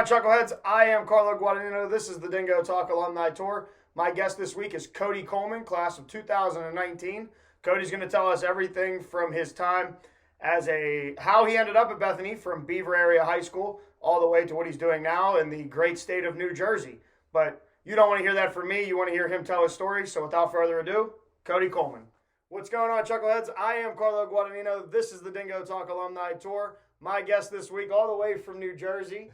on, Chuckleheads? I am Carlo Guadagnino. This is the Dingo Talk Alumni Tour. My guest this week is Cody Kohlman, class of 2019. Cody's going to tell us everything from his time how he ended up at Bethany from Beaver Area High School all the way to what he's doing now in the great state of New Jersey. But you don't want to hear that from me. You want to hear him tell his story. So without further ado, Cody Kohlman. What's going on, Chuckleheads? I am Carlo Guadagnino. This is the Dingo Talk Alumni Tour. My guest this week, all the way from New Jersey,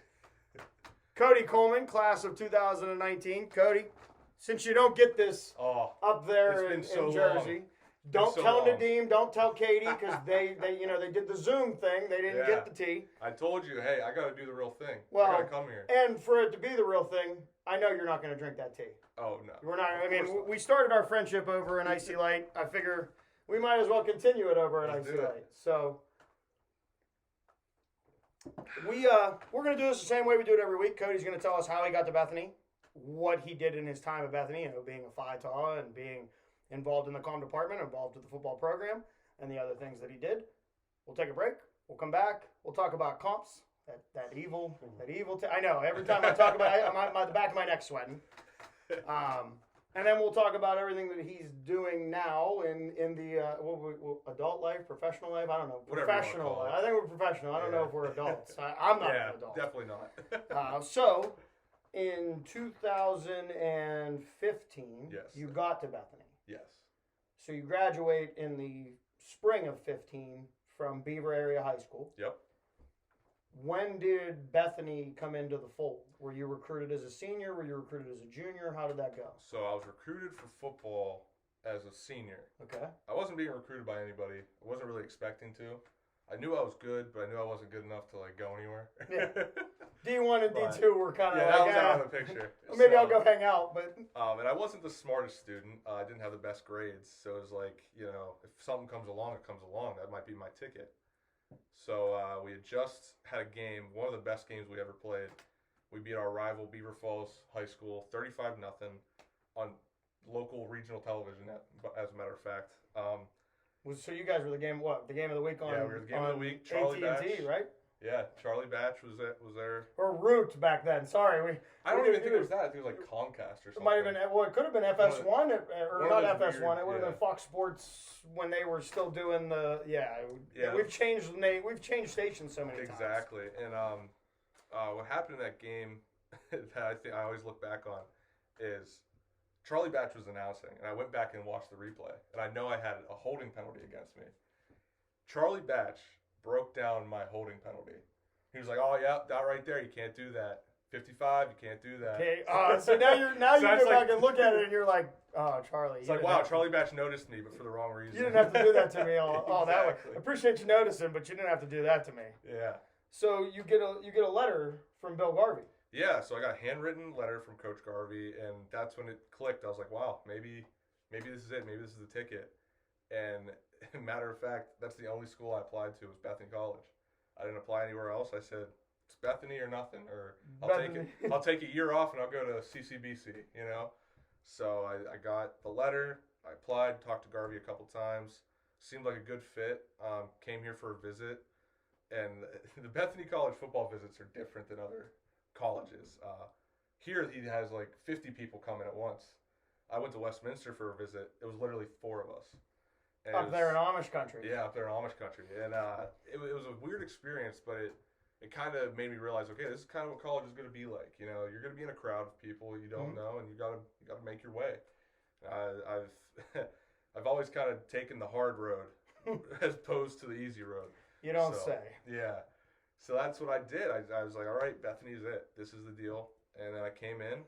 Cody Kohlman, class of 2019. Cody, since you don't get this up there in Jersey, don't tell Nadeem, don't tell Katie, because they did the Zoom thing. They didn't get the tea. I told you, hey, I got to do the real thing. Well, I got to come here. And for it to be the real thing, I know you're not going to drink that tea. Oh, no. We're not. I mean, we started our friendship over an Icy Light. I figure we might as well continue it over an Icy Light. So we're going to do this the same way we do it every week. Cody's going to tell us how he got to Bethany, what he did in his time at Bethany, being a Phi Tau and being involved in the comm department, involved with the football program, and the other things that he did. We'll take a break. We'll come back. We'll talk about comps. That evil. I know. Every time I talk about it, the back of my neck's sweating. And then we'll talk about everything that he's doing now in the adult life, professional life. I don't know. Professional life. I think we're professional. I don't know if we're adults. I'm not an adult. Definitely not. So, in 2015, you got to Bethany. Yes. So you graduate in the spring of 15 from Beaver Area High School. Yep. When did Bethany come into the fold? Were you recruited as a senior? Were you recruited as a junior? How did that go? So I was recruited for football as a senior. Okay. I wasn't being recruited by anybody. I wasn't really expecting to. I knew I was good, but I knew I wasn't good enough to go anywhere. Yeah. D1 and D2 were kind of that was out of the picture. Maybe I'll go hang out, but and I wasn't the smartest student. I didn't have the best grades, so it was if something comes along, it cocomes along. That might be my ticket. So we had just had a game, one of the best games we ever played. We beat our rival Beaver Falls High School 35-0 on local regional television, as a matter of fact. So you guys were the game of the week on? Yeah, we were the game of the week. Charlie AT&T, Batch, right? Yeah, Charlie Batch was there. Or Root back then. Sorry, I don't even think it was that. I think it was Comcast or something. It might have been. Well, it could have been FS1 or not FS1. It would have been Fox Sports when they were still doing the. Yeah. We've changed stations so many times. Exactly, and what happened in that game that I always look back on is Charlie Batch was announcing, and I went back and watched the replay, and I know I had a holding penalty against me. Charlie Batch broke down my holding penalty. He was like, "Oh yeah, that right there, you can't do that. 55, you can't do that." Okay. So now you go back and look at it, and you're like, "Oh, Charlie." It's like, wow, Charlie Batch noticed me, but for the wrong reason. You didn't have to do that to me all Exactly. that way. I appreciate you noticing, but you didn't have to do that to me. Yeah. So you get a letter from Bill Garvey. Yeah. So I got a handwritten letter from Coach Garvey, and that's when it clicked. I was like, wow, maybe this is it. Maybe this is the ticket. And matter of fact, that's the only school I applied to was Bethany College. I didn't apply anywhere else. I said, it's Bethany or nothing, or I'll take a year off and I'll go to CCBC, So I got the letter. I applied, talked to Garvey a couple times. Seemed like a good fit. Came here for a visit. And the Bethany College football visits are different than other colleges. Here he has 50 people coming at once. I went to Westminster for a visit. It was literally 4 of us. Up there in Amish country. Yeah, up there in Amish country. And it was a weird experience, but it kind of made me realize, okay, this is kind of what college is going to be like. You're going to be in a crowd of people you don't know, and you got to make your way. I've always kind of taken the hard road as opposed to the easy road. You don't say. Yeah. So that's what I did. I was like, all right, Bethany's it. This is the deal. And then I came in,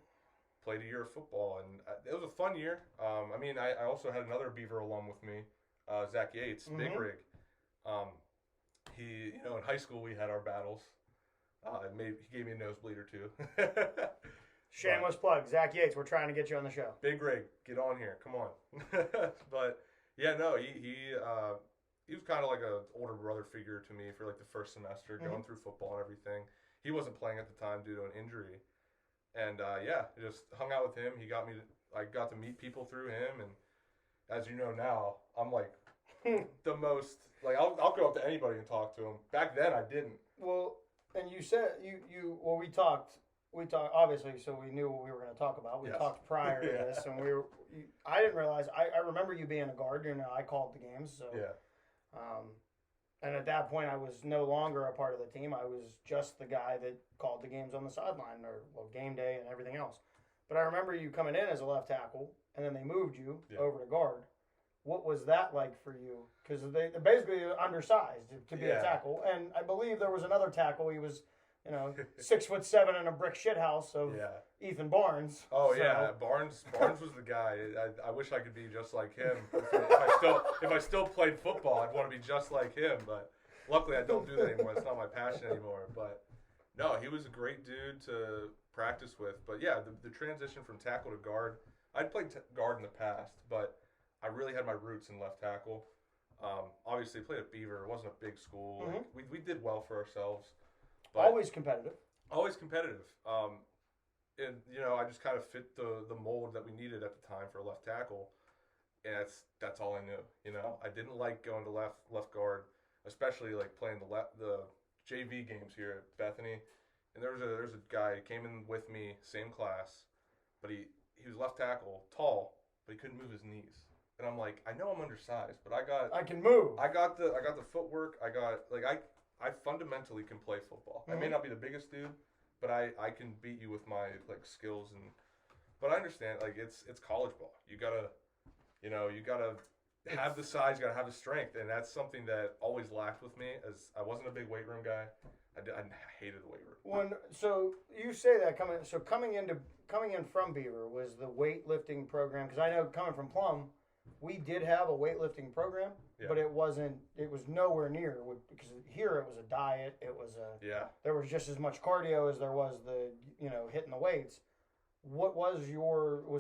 played a year of football, and it was a fun year. I also had another Beaver alum with me. Zach Yates, Big Rig. He, in high school we had our battles. He gave me a nosebleed or two. Shameless plug, Zach Yates. We're trying to get you on the show. Big Rig, get on here, come on. But yeah, no, he was kind of like an older brother figure to me for the first semester, going through football and everything. He wasn't playing at the time due to an injury, and just hung out with him. I got to meet people through him, and as you know now, I'm the most, I'll go up to anybody and talk to him. Back then, I didn't. Well, And you said well, we talked obviously, so we knew what we were going to talk about. We talked prior to this, and I didn't realize. I remember you being a guard. I called the games. So and at that point, I was no longer a part of the team. I was just the guy that called the games on the sideline, game day and everything else. But I remember you coming in as a left tackle, and then they moved you over to guard. What was that like for you? Because they basically undersized to be a tackle, and I believe there was another tackle. He was, 6'7" in a brick shithouse of Ethan Barnes. Oh yeah, Barnes was the guy. I wish I could be just like him. If I still played football, I'd want to be just like him. But luckily, I don't do that anymore. It's not my passion anymore. But no, he was a great dude to practice with. But yeah, the transition from tackle to guard. I'd played guard in the past, but I really had my roots in left tackle. Obviously, played at Beaver. It wasn't a big school. Mm-hmm. Like, we did well for ourselves. But always competitive. Always competitive. And I just kind of fit the mold that we needed at the time for a left tackle, and that's all I knew. I didn't like going to left guard, especially like playing the JV games here at Bethany. And there's a guy who came in with me, same class, but he was left tackle, tall, but he couldn't move his knees. And I'm like, I know I'm undersized, but I can move. I got the footwork. I fundamentally can play football. Mm-hmm. I may not be the biggest dude, but I can beat you with my skills but I understand it's college ball. You gotta have the size, you gotta have the strength, and that's something that always lacked with me, as I wasn't a big weight room guy. I hated the weight room. So you say that coming in from Beaver was the weightlifting program, because I know coming from Plum, we did have a weightlifting program, but it was nowhere near, because here it was a diet. It was there was just as much cardio as there was the hitting the weights. What was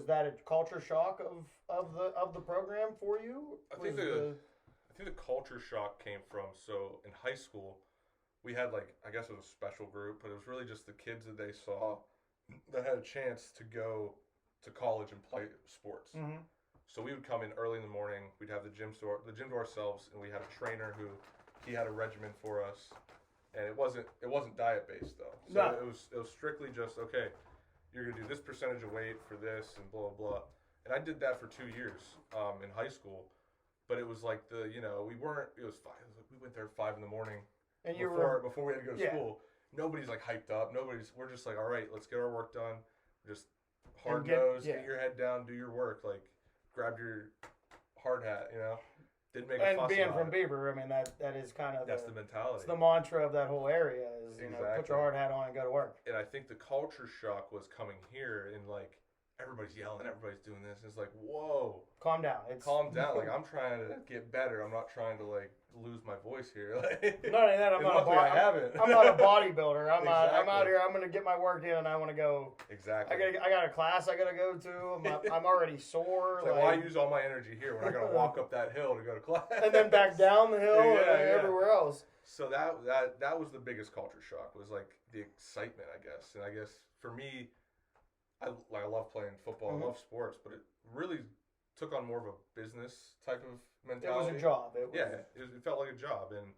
that a culture shock of the program for you? I think the culture shock came from, so in high school we had I guess it was a special group, but it was really just the kids that they saw that had a chance to go to college and play sports. Mm-hmm. So we would come in early in the morning. We'd have the gym to ourselves, and we had a trainer he had a regimen for us, and it wasn't diet based though. So it was strictly just, okay, you're gonna do this percentage of weight for this and blah blah. And I did that for 2 years in high school, but it was like we went there at 5 in the morning, and before we had to go to school. Nobody's hyped up. We're just all right, let's get our work done. Just hard nose, get your head down, do your work, grab your hard hat, Didn't make a fuss. And being from Beaver, that is kind of that's the mentality. It's the mantra of that whole area is put your hard hat on and go to work. And I think the culture shock was coming here, and everybody's yelling, everybody's doing this. And it's whoa, calm down. Calm down. I'm trying to get better. I'm not trying to lose my voice here. Not only that, I'm not a bodybuilder. I'm out here. I'm gonna get my work in, and I want to go. Exactly. I got a class I gotta go to. I'm already sore. Why use all my energy here when I gotta walk up that hill to go to class and then back down the hill and everywhere else? So that was the biggest culture shock, was the excitement, I guess. And I guess for me, I love playing football. Mm-hmm. I love sports, but it really took on more of a business type of mentality. It was a job. It felt like a job. And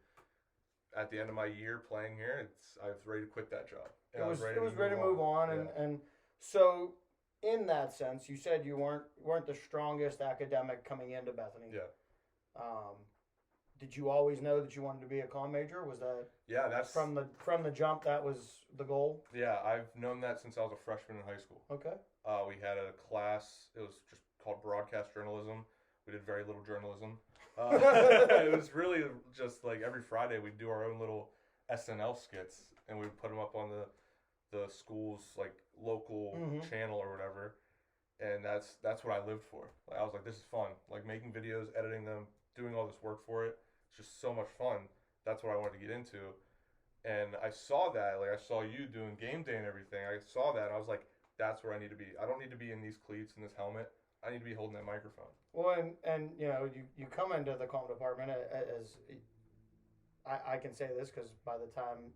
at the end of my year playing here, I was ready to quit that job. It was ready to move on. And so in that sense, you said you weren't the strongest academic coming into Bethany. Yeah. Did you always know that you wanted to be a comm major? Was that that's from the jump? That was the goal. Yeah, I've known that since I was a freshman in high school. Okay. We had a class. It was just called broadcast journalism. We did very little journalism. It was really just every Friday we'd do our own little SNL skits, and we'd put them up on the school's local channel or whatever. And that's what I lived for. I was this is fun. Making videos, editing them, doing all this work for it. It's just so much fun. That's what I wanted to get into. And I saw that. I saw you doing game day and everything. I saw that, and I was that's where I need to be. I don't need to be in these cleats and this helmet. I need to be holding that microphone. Well, and you come into the comm department as I can say this, because by the time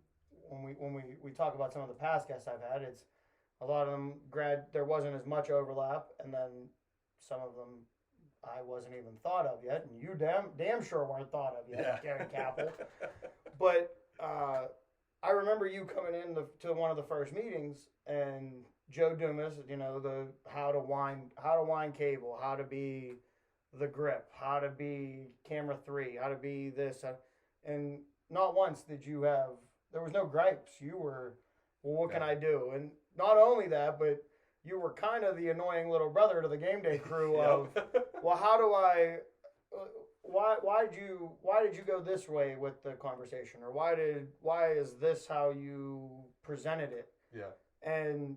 when we talk about some of the past guests I've had, it's a lot of them there wasn't as much overlap, and then some of them I wasn't even thought of yet, and you damn sure weren't thought of yet, Gary Capel. But I remember you coming in to one of the first meetings, and Joe Dumas, the how to wind cable, how to be the grip, how to be camera 3, how to be this, and not once did you have. There was no gripes. You were, well, what can I do? And not only that, but you were kind of the annoying little brother to the game day crew of, well, how do I? Why did you go this way with the conversation, or why is this how you presented it? Yeah. And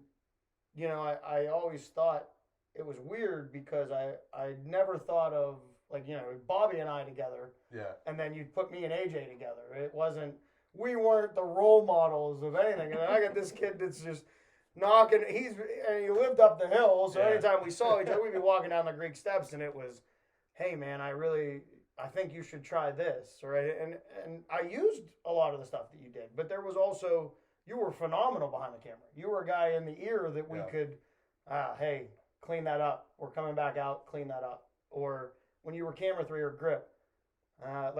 I always thought it was weird because I never thought of, like, Bobby and I together. Yeah. And then you'd put me and AJ together. We weren't the role models of anything. And I got this kid that's just knocking. He lived up the hill, so anytime we saw each other, we'd be walking down the Greek steps, and it was, hey man, I think you should try this, right? And I used a lot of the stuff that you did, but there was also, you were phenomenal behind the camera. You were a guy in the ear that we could, hey, clean that up. We're coming back out, clean that up. Or when you were camera 3 or grip, I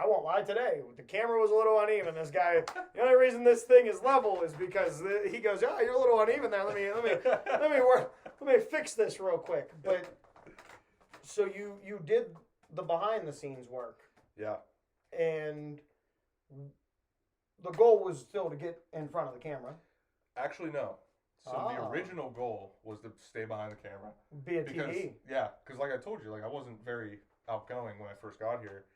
won't lie today. The camera was a little uneven. This guy, the only reason this thing is level is because he goes, you're a little uneven there. Let me fix this real quick. But so you did the behind the scenes work. Yeah. And the goal was still to get in front of the camera. Actually, no. So the original goal was to stay behind the camera. Be a TV. Yeah, because like I told you, like I wasn't very outgoing when I first got here.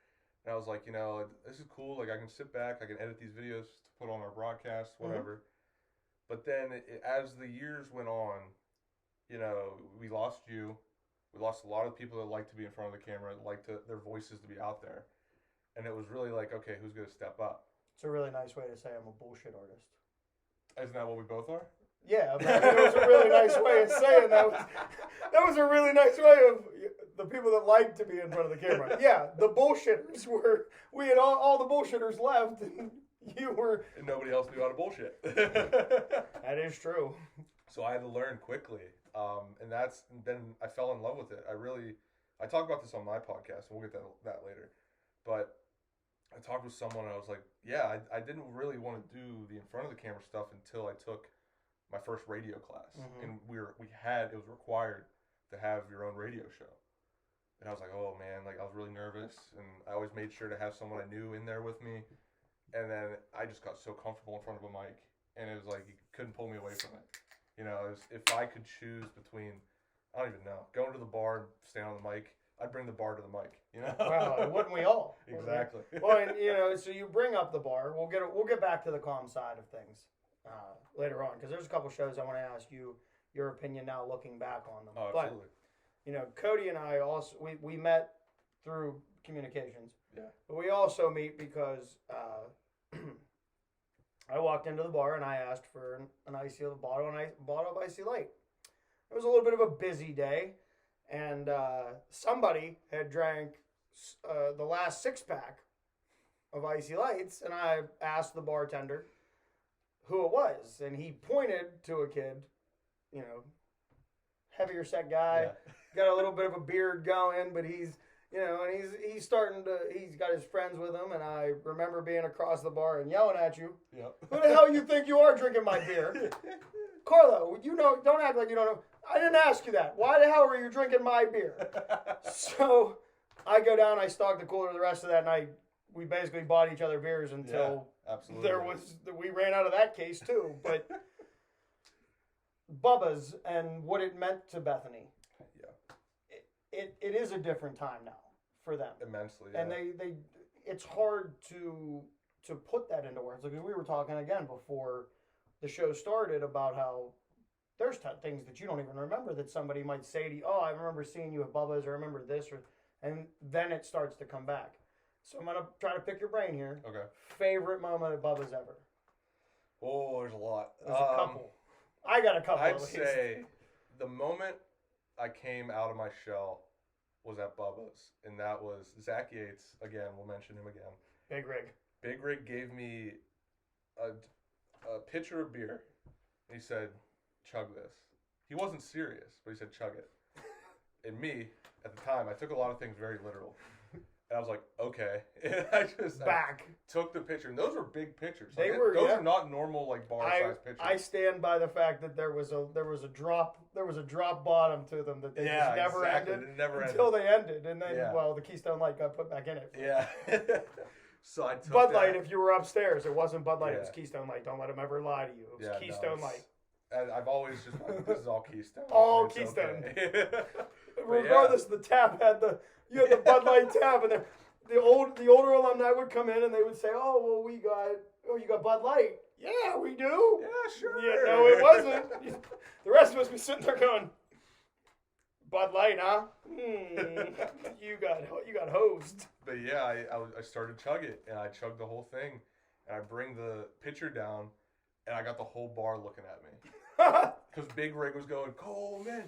And I was like, this is cool. Like I can sit back, I can edit these videos to put on our broadcast, whatever. Mm-hmm. But then as the years went on, we lost you. We lost a lot of people that like to be in front of the camera, their voices to be out there. And it was really like, okay, who's going to step up? It's a really nice way to say I'm a bullshit artist. Isn't that what we both are? Yeah, but it was a really nice way of saying that. That was a really nice way of the people that like to be in front of the camera. Yeah, the bullshitters we had all the bullshitters left, and you were... And nobody else knew how to bullshit. That is true. So I had to learn quickly. And then I fell in love with it. I talk about this on my podcast, and we'll get that later. But I talked with someone, and I was like, yeah, I didn't really want to do the in front of the camera stuff until I took my first radio class. Mm-hmm. And it was required to have your own radio show. And I was like, oh man, like I was really nervous, and I always made sure to have someone I knew in there with me. And then I just got so comfortable in front of a mic, and it was like you couldn't pull me away from it. If I could choose between, I don't even know, going to the bar and staying on the mic, I'd bring the bar to the mic. Well, wouldn't we all? Exactly. Well, and, so you bring up the bar. We'll get back to the comm side of things later on, because there's a couple shows I want to ask you your opinion now, looking back on them. Oh, absolutely. But, Cody and I also we met through communications. Yeah. But we also meet because I walked into the bar and I asked for an icy bottle of icy light. It was a little bit of a busy day, and somebody had drank the last 6-pack of icy lights, and I asked the bartender who it was, and he pointed to a kid, heavier set guy, got a little bit of a beard going, but he's he's got his friends with him, and I remember being across the bar and yelling at you. Yep. Who the hell you think you are drinking my beer? Carlo, don't act like you don't know. I didn't ask you that. Why the hell are you drinking my beer? So I go down, I stock the cooler the rest of that night. We basically bought each other beers until we ran out of that case too. But Bubba's and what it meant to Bethany. Yeah. It is a different time now for them. Immensely. Yeah. And it's hard to put that into words. Like we were talking again before the show started about how there's things that you don't even remember that somebody might say to you. Oh, I remember seeing you at Bubba's, or I remember this, and then it starts to come back. So I'm going to try to pick your brain here. Okay. Favorite moment at Bubba's ever? Oh, there's a lot. There's a couple. I got a couple. I'd say the moment I came out of my shell was at Bubba's, and that was Zach Yates. Again, we'll mention him again. Big Rig. Big Rig gave me a pitcher of beer. He said, chug this. He wasn't serious, but he said, chug it. And me, at the time, I took a lot of things very literal. And I was like, okay. And I just took the picture. And those were big pictures. Like, those are not normal like bar size pictures. I stand by the fact that there was a drop bottom to them that they just never ended. It never until they ended. And then the Keystone Light got put back in it. Yeah. So I took Bud Light, if you were upstairs, it wasn't Bud Light, it was Yeah. Keystone Light. Don't let them ever lie to you. It was Keystone Light. And I've always just this is all Keystone. All It's Keystone. Okay. Regardless, the tap had the Bud Light tap, and the older alumni would come in and they would say, "Oh, well, you got Bud Light." Yeah, we do. Yeah, sure. Yeah, no, it wasn't. The rest of us be sitting there going, "Bud Light, huh? You got hosed." But yeah, I started to chug it, and I chugged the whole thing, and I bring the pitcher down, and I got the whole bar looking at me. Because Big Rig was going, Kohlman.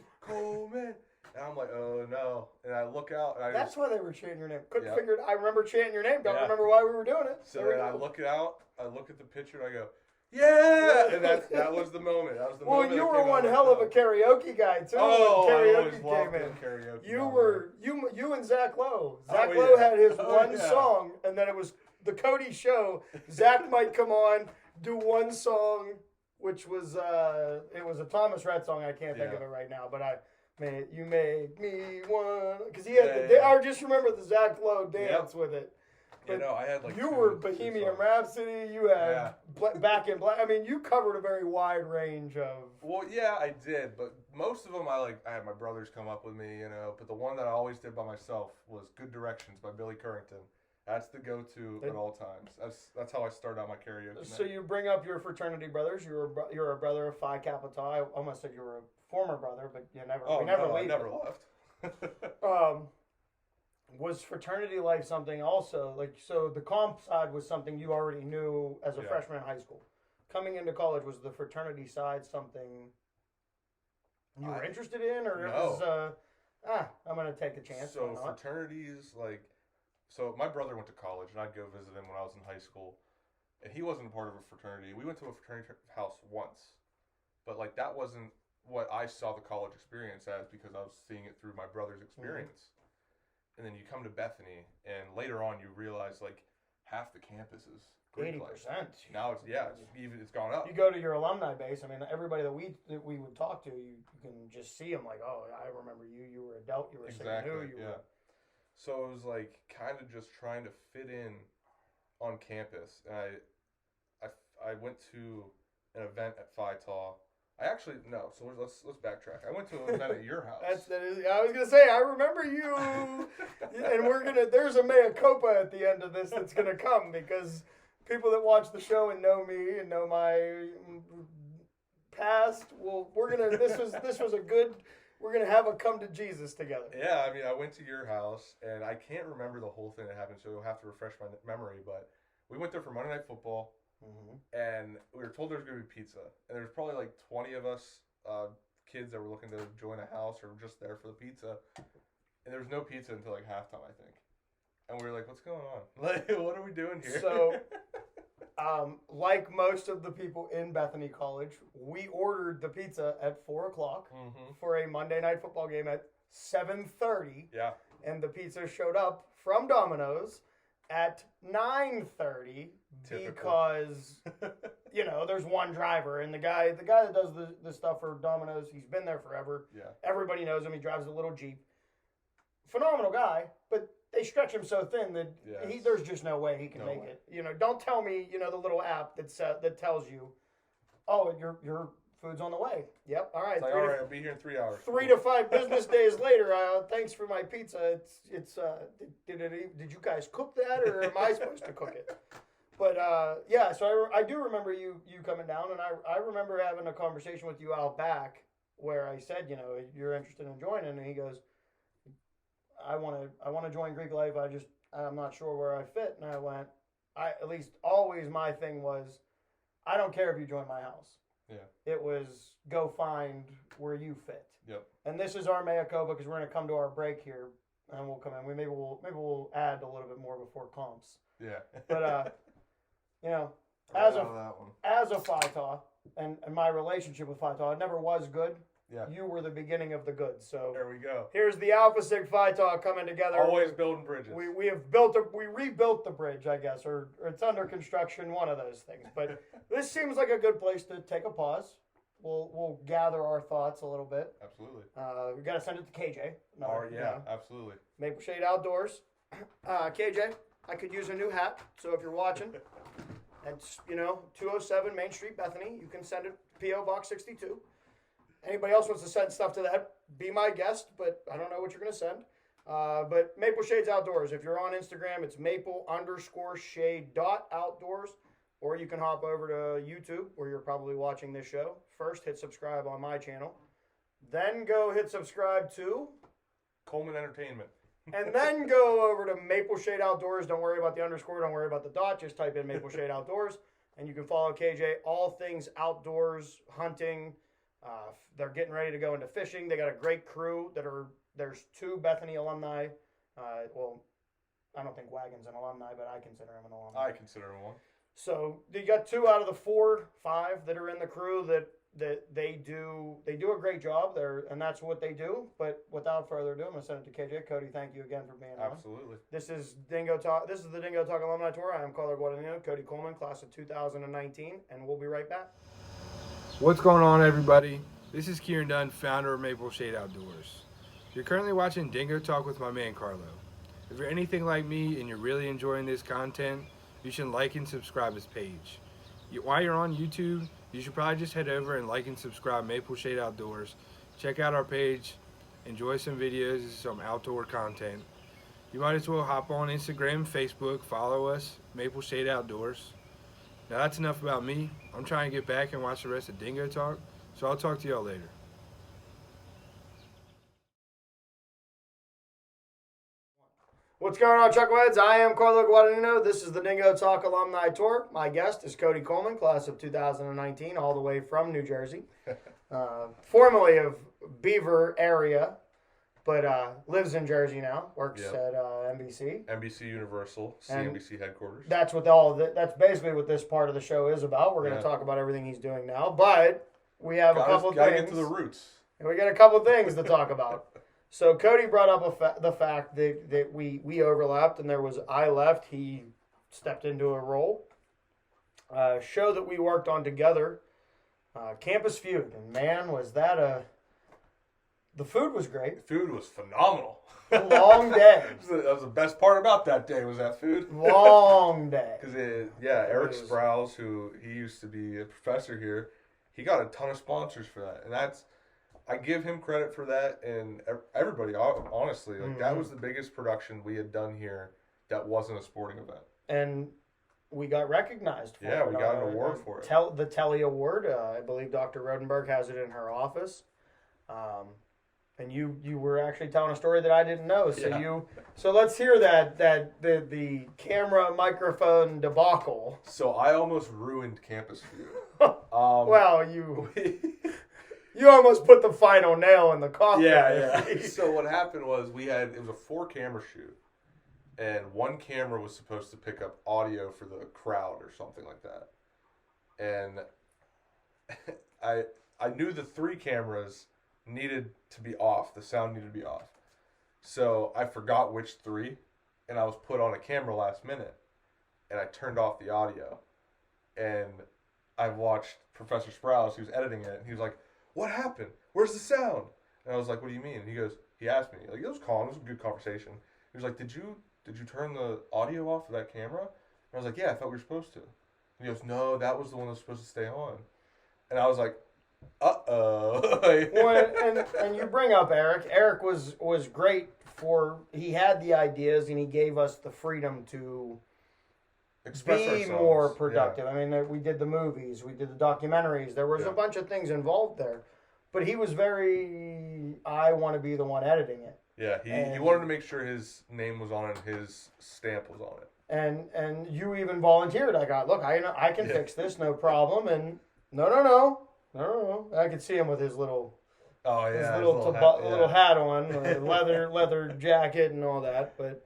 And I'm like, oh no. And I look out. And That's why they were chanting your name. Couldn't figure it. I remember chanting your name. Don't remember why we were doing it. So then I look out. I look at the picture and I go, yeah. And that was the moment. That was the moment. Well, you were one hell of a karaoke guy too. Oh, when I always loved came in. Karaoke. You and Zach Lowe. Zach Lowe had his one song, and then it was the Cody show. Zach might come on, do one song, which was it was a Thomas Rhett song. I can't think of it right now, but you make me one, because he had I just remember the Zach Lowe dance with it. But I had like you were Bohemian Rhapsody. You had Back in Black. I mean, you covered a very wide range of. Well, yeah, I did, but most of them I had my brothers come up with me, But the one that I always did by myself was "Good Directions" by Billy Currington. That's the go-to at all times. That's how I start out my karaoke. So you bring up your fraternity brothers. You're a brother of Phi Kappa Tau. I almost said you were a former brother, but you never. Oh, I never left. Was fraternity life something also so the comp side was something you already knew as a freshman in high school? Coming into college, was the fraternity side something you were interested in, or it was I'm gonna take a chance? So fraternities, so my brother went to college and I'd go visit him when I was in high school, and he wasn't a part of a fraternity. We went to a fraternity house once, but that wasn't what I saw the college experience as, because I was seeing it through my brother's experience. And then you come to Bethany, and later on you realize half the campus is Greek 80%. Now it's gone up. You go to your alumni base. I mean, everybody that we would talk to, you can just see them oh, I remember you. You were adult. You were exactly. were. So it was kind of just trying to fit in on campus, and I went to an event at Phi Tau. So let's backtrack. I went to an event at your house. I was gonna say, I remember you, and there's a mea culpa at the end of this that's gonna come, because people that watch the show and know me and know my past, this was a good. We're gonna have a come to Jesus together. Yeah, I mean, I went to your house, and I can't remember the whole thing that happened, so you'll have to refresh my memory. But we went there for Monday Night Football. And we were told there was going to be pizza. And there was probably 20 of us kids that were looking to join a house or just there for the pizza. And there was no pizza until halftime, I think. And we were like, what's going on? What are we doing here? So, like most of the people in Bethany College, we ordered the pizza at 4 o'clock for a Monday Night Football game at 7:30. Yeah. And the pizza showed up from Domino's at 9:30. Because there's one driver, and the guy that does the stuff for Domino's, he's been there forever. Yeah. Everybody Everybody knows him. He drives a little Jeep. Phenomenal guy, but they stretch him so thin that there's just no way he can make it. Don't tell me the little app that tells you, oh, your food's on the way. Yep. All right. All right, I'll be here in 3 hours. 3 to 5 business days later. Thanks for my pizza. Did you guys cook that, or am I supposed to cook it? But, so I do remember you coming down, and I remember having a conversation with you out back where I said, you're interested in joining, and he goes, I want to join Greek Life. I'm not sure where I fit. And I went, at least always my thing was, I don't care if you join my house. Yeah. It was go find where you fit. Yep. And this is our mea culpa, because we're going to come to our break here, and we'll come in. Maybe we'll add a little bit more before comps. Yeah. But, as a Phi Tau, and my relationship with Phi Tau, it never was good. you were the beginning of the good. So there we go. Here's the Alpha Sig Phi Talk coming together. Always building bridges. We rebuilt the bridge, I guess, or it's under construction, one of those things. But this seems like a good place to take a pause. We'll gather our thoughts a little bit. Absolutely. We got to send it to KJ. Absolutely. Maple Shade Outdoors. KJ, I could use a new hat, so if you're watching, it's 207 Main Street, Bethany. You can send it P.O. Box 62. Anybody else wants to send stuff to that, be my guest, but I don't know what you're going to send. But Maple Shades Outdoors. If you're on Instagram, it's maple_shade.outdoors. Or you can hop over to YouTube, where you're probably watching this show. First, hit subscribe on my channel. Then go hit subscribe to Kohlman Entertainment. And then go over to Maple Shade Outdoors. Don't worry about the underscore. Don't worry about the dot. Just type in Maple Shade Outdoors. And you can follow KJ. All things outdoors, hunting. They're getting ready to go into fishing. They got a great crew. There's 2 Bethany alumni. Well, I don't think Wagon's an alumni, but I consider him an alumni. I consider him one. So you got 2 out of the 5 that are in the crew that they do a great job there, and that's what they do. But without further ado, I'm gonna send it to KJ. Cody, thank you again for being on. Absolutely. This is Dingo Talk. This is the Dingo Talk Alumni Tour. I am Carlo Guadagnino, Cody Kohlman, class of 2019, and we'll be right back. What's going on, everybody? This is Kieran Dunn, founder of Maple Shade Outdoors. You're currently watching Dingo Talk with my man Carlo. If you're anything like me and you're really enjoying this content, you should like and subscribe his page. While you're on YouTube, you should probably just head over and like and subscribe Maple Shade Outdoors. Check out our page, enjoy some videos, some outdoor content. You might as well hop on Instagram, Facebook, follow us, Maple Shade Outdoors. Now that's enough about me. I'm trying to get back and watch the rest of Dingo Talk, so I'll talk to y'all later. What's going on, Chuckleheads? I am Carlo Guadagnino. This is the Dingo Talk Alumni Tour. My guest is Cody Kohlman, class of 2019, all the way from New Jersey. Formerly of Beaver area, but lives in Jersey now. Works at NBC. NBC Universal, CNBC headquarters. That's that's basically what this part of the show is about. We're going to talk about everything he's doing now, but we have a couple things. Gotta get to the roots. And we got a couple things to talk about. So Cody brought up the fact that we overlapped, and I left, he stepped into a role. Show that we worked on together, Campus Feud, and man, was that the food was great. The food was phenomenal. Long day. That was the best part about that day, was that food. Long day. Because Eric Sprouse, who he used to be a professor here, he got a ton of sponsors for that, and I give him credit for that, and everybody, honestly, that was the biggest production we had done here that wasn't a sporting event. And we got recognized for it. Yeah, we got an award for it. The Telly Award. I believe Dr. Rodenberg has it in her office. And you were actually telling a story that I didn't know. So let's hear the camera microphone debacle. So I almost ruined Campus Feud. Well, you almost put the final nail in the coffin. Yeah. So what happened was it was a 4-camera shoot, and 1 camera was supposed to pick up audio for the crowd or something like that. And I knew the 3 cameras needed to be off. The sound needed to be off. So I forgot which 3, and I was put on a camera last minute, and I turned off the audio. And I watched Professor Sprouse, who was editing it, and he was like, "What happened? Where's the sound?" And I was like, "What do you mean?" And he asked me, it was calm, it was a good conversation. He was like, Did you turn the audio off of that camera? And I was like, "Yeah, I thought we were supposed to." And he goes, "No, that was the one that was supposed to stay on." And I was like, uh-oh. Well, and you bring up Eric. Eric was great he had the ideas, and he gave us the freedom to be more productive. Yeah. I mean, we did the movies, we did the documentaries. There was a bunch of things involved there. But he was I want to be the one editing it. Yeah, he wanted to make sure his name was on it, his stamp was on it. And you even volunteered. I got, look, I can fix this, no problem. And no. I could see him with his little hat on, leather jacket and all that. But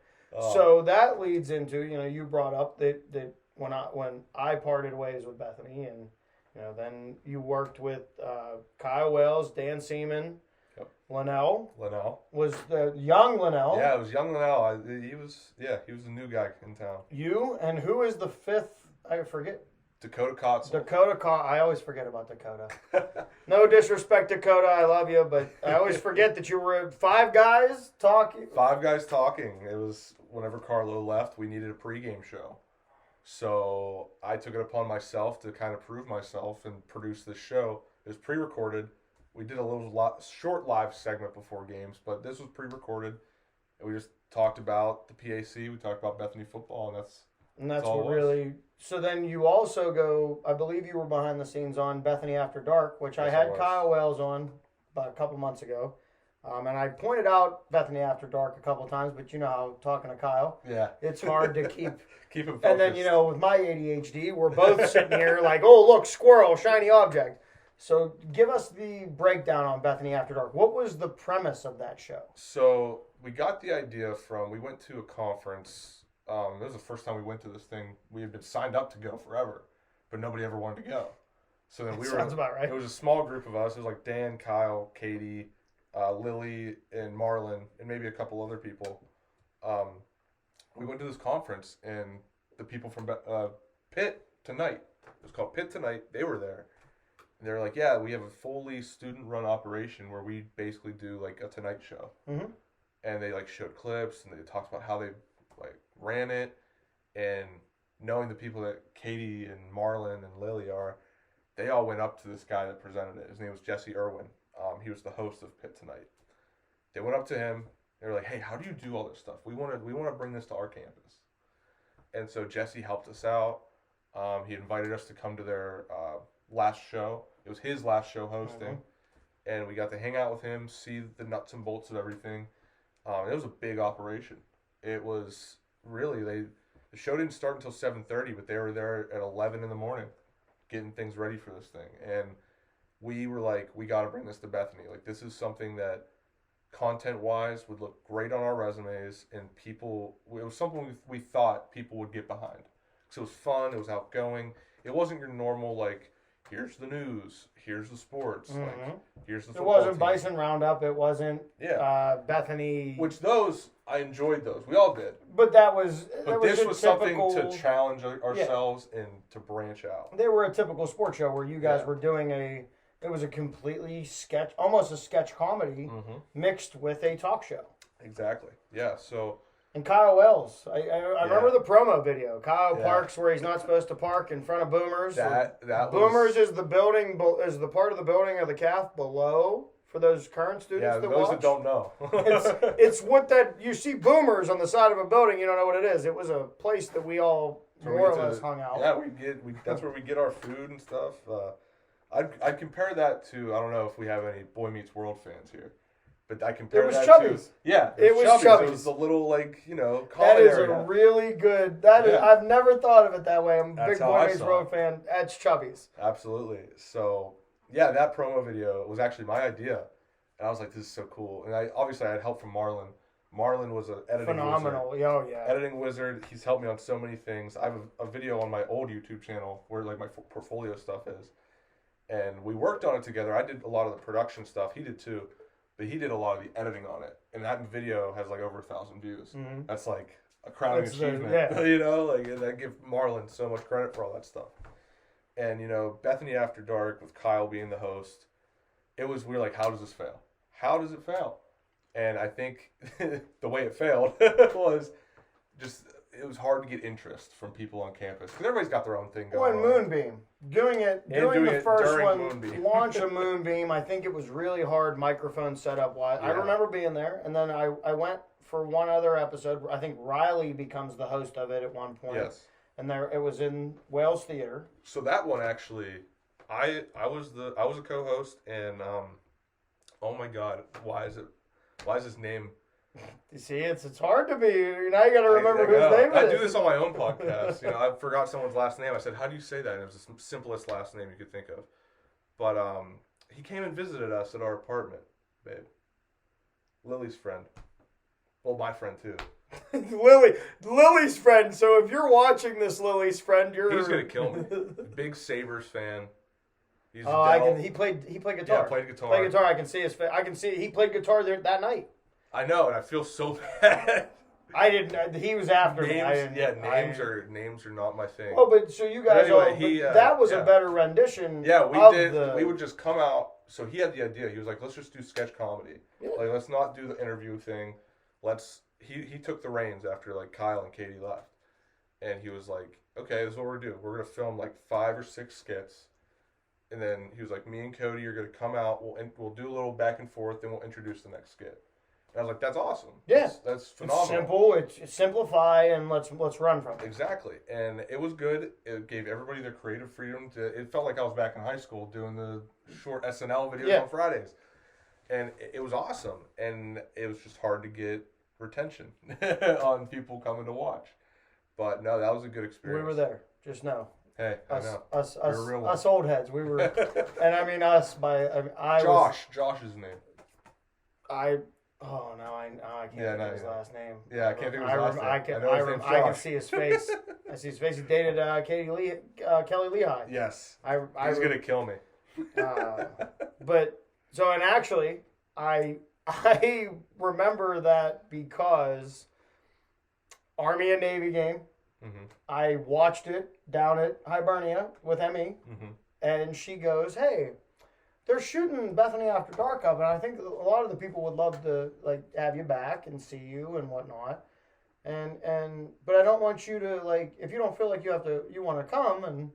so that leads into, you brought up that when I parted ways with Bethany, Then you worked with Kyle Wells, Dan Seaman, Yep. Linnell. Linnell. Was the young Linnell. Yeah, it was young Linnell. He was a new guy in town. You, and who is the fifth? I forget. Dakota Kotzel. I always forget about Dakota. No disrespect, Dakota. I love you, but I always forget that you were 5 guys talking. 5 guys talking. It was whenever Carlo left, we needed a pregame show. So I took it upon myself to kind of prove myself and produce this show. It was pre-recorded. We did a short live segment before games, but this was pre-recorded. And we just talked about the PAC. We talked about Bethany football, and that's what really. So then you also go. I believe you were behind the scenes on Bethany After Dark, which Yes, I I had was. Kyle Wells on about a couple months ago, and I pointed out Bethany After Dark a couple times. But you know how talking to Kyle, it's hard to keep. Keep him focused. And then with my ADHD, we're both sitting here like, oh look, squirrel, shiny object. So give us the breakdown on Bethany After Dark. What was the premise of that show? So we got the idea we went to a conference. It was the first time we went to this thing. We had been signed up to go forever, but nobody ever wanted to go. So then Sounds about right. It was a small group of us. It was like Dan, Kyle, Katie, Lily, and Marlon, and maybe a couple other people. We went to this conference, and the people from Pitt Tonight, it was called Pitt Tonight, they were there. And they were like, yeah, we have a fully student-run operation where we basically do like a Tonight show. Mm-hmm. And they showed clips, and they talked about how they ran it, and knowing the people that Katie and Marlon and Lily are, they all went up to this guy that presented it. His name was Jesse Irwin. He was the host of Pitt Tonight. They went up to him. They were like, hey, how do you do all this stuff? We want to bring this to our campus. And so Jesse helped us out. He invited us to come to their last show. It was his last show hosting. Mm-hmm. And we got to hang out with him, see the nuts and bolts of everything. It was a big operation. It was really, the show didn't start until 7:30, but they were there at 11 in the morning getting things ready for this thing. And we were like, we got to bring this to Bethany. This is something that content-wise would look great on our resumes, and it was something we thought people would get behind. So it was fun, it was outgoing. It wasn't your normal, here's the news, here's the sports, mm-hmm. Here's the It football wasn't team. Bison Roundup, it wasn't Bethany. Which I enjoyed those. We all did. But this was something to challenge ourselves and to branch out. They were a typical sports show where you guys were doing it was a completely almost a sketch comedy mm-hmm. mixed with a talk show. Exactly. Yeah, so... And Kyle Wells. I remember the promo video. Kyle parks where he's not supposed to park in front of Boomers. Boomers is the building, is the part of the building of the CAF below for those current students that watch. That don't know. it's what that, you see Boomers on the side of a building, you don't know what it is. It was a place that we all more or less hung out. Yeah, that's where we get our food and stuff. I'd compare that to, I don't know if we have any Boy Meets World fans here. But I compare that Chubby's. to... Yeah, it was Chubby's. Chubby's. It was a little, that is area. A really good... I've never thought of it that way. I'm a big Boy Meets World fan. That's Chubby's. Absolutely. So, yeah, that promo video was actually my idea. And I was like, this is so cool. And I had help from Marlon. Marlon was an editing phenomenal. wizard. Oh, yeah. Editing wizard. He's helped me on so many things. I have a video on my old YouTube channel where, my portfolio stuff is. And we worked on it together. I did a lot of the production stuff. He did, too. But he did a lot of the editing on it, and that video has over 1,000 views. Mm-hmm. That's a crowning achievement, and I give Marlon so much credit for all that stuff. And Bethany After Dark with Kyle being the host, we were like, how does this fail? How does it fail? And I think the way it failed was it was hard to get interest from people on campus because everybody's got their own thing going on. Moonbeam. Doing the first one, Moonbeam. launch a Moonbeam, I think it was really hard microphone setup wise. Yeah. I remember being there, and then I went for one other episode. I think Riley becomes the host of it at one point. Yes. And it was in Wales Theater. So that one actually, I was a co-host, and oh my God, why is his name? You see, it's hard to be. Now you got to remember whose name it is. I do this on my own podcast. I forgot someone's last name. I said, how do you say that? And it was the simplest last name you could think of. But he came and visited us at our apartment, babe. Lily's friend. Well, my friend, too. Lily's friend. So if you're watching this, Lily's friend, He's going to kill me. Big Sabres fan. He's He played guitar. Yeah, played guitar. Played guitar. I can see his face. I can see he played guitar there that night. I know, and I feel so bad. I didn't. He was after me. Names are not my thing. Oh, but so you guys. That was a better rendition. Yeah, we would just come out. So he had the idea. He was like, let's just do sketch comedy. Yeah. Like, let's not do the interview thing. He took the reins after like Kyle and Katie left, and he was like, okay, this is what we're gonna do. We're gonna film like 5 or 6 skits, and then he was like, me and Cody are gonna come out. We'll do a little back and forth, then we'll introduce the next skit. And I was like, that's awesome. Yeah. That's phenomenal. It's simple. It's simplify and let's run from it. Exactly. And it was good. It gave everybody their creative freedom it felt like I was back in high school doing the short SNL videos on Fridays. And it was awesome. And it was just hard to get retention on people coming to watch. But no, that was a good experience. We were there. Just know. Hey, I know. Us old heads. We were, and I mean us Josh's name. Oh no! I can't think of his last name. Yeah, I can't think of his last name. I can see his face. I see his face. He dated Kelly Lehigh. Yes. He's gonna kill me. But so and actually, I remember that because Army and Navy game. Mm-hmm. I watched it down at Hibernia with Emmy, and she goes, "Hey, they're shooting Bethany After Dark up, and I think a lot of the people would love to like have you back and see you and whatnot. But I don't want you to like if you don't feel like you want to come. And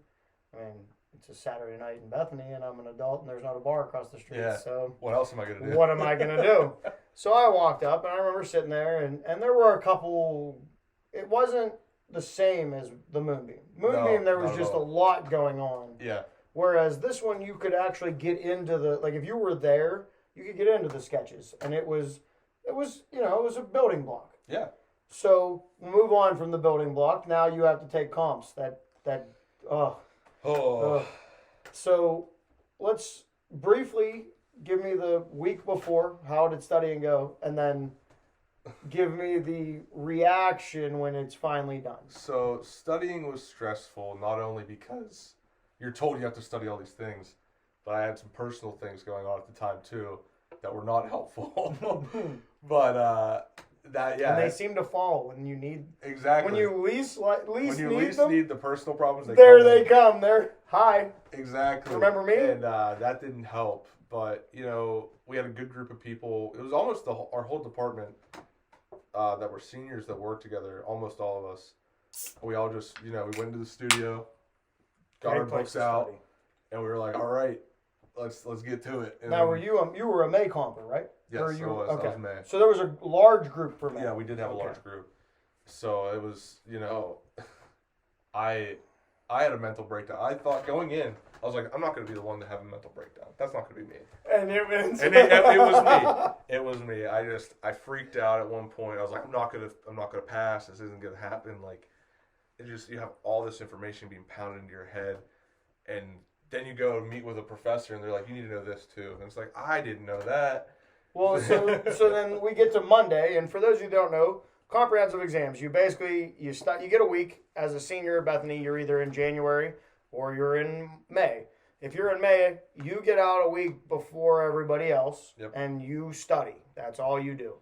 I mean, it's a Saturday night in Bethany, and I'm an adult, and there's not a bar across the street. Yeah. So what else am I gonna do? What am I gonna do? So I walked up, and I remember sitting there, and there were a couple. It wasn't the same as the Moonbeam. Moonbeam, there was just a lot going on. Yeah. Whereas this one, you could actually get into if you were there, you could get into the sketches, and it was a building block. Yeah. So we'll move on from the building block. Now you have to take comps. So let's briefly give me the week before. How did studying go? And then give me the reaction when it's finally done. So studying was stressful, not only because you're told you have to study all these things, but I had some personal things going on at the time too that were not helpful. But and they seem to fall when you need exactly when you least need the personal problems. They come. They're high. Exactly. Remember me? And that didn't help. But we had a good group of people. It was almost our whole department that were seniors that worked together. Almost all of us. We all just we went into the studio. Got our books out, and we were like, "All right, let's get to it." And now, you were a May comper, right? Yes, I was May. So there was a large group for May. Yeah, we did have a large group. So it was, I had a mental breakdown. I thought going in, I was like, I'm not going to be the one to have a mental breakdown. That's not going to be me. And it was me. It was me. I freaked out at one point. I was like, I'm not gonna pass. This isn't gonna happen. Like. You have all this information being pounded into your head, and then you go meet with a professor, and they're like, "You need to know this too." And it's like, I didn't know that. Well, so then we get to Monday, and for those who don't know, comprehensive exams. You basically you get a week as a senior at Bethany. You're either in January or you're in May. If you're in May, you get out a week before everybody else, and you study. That's all you do.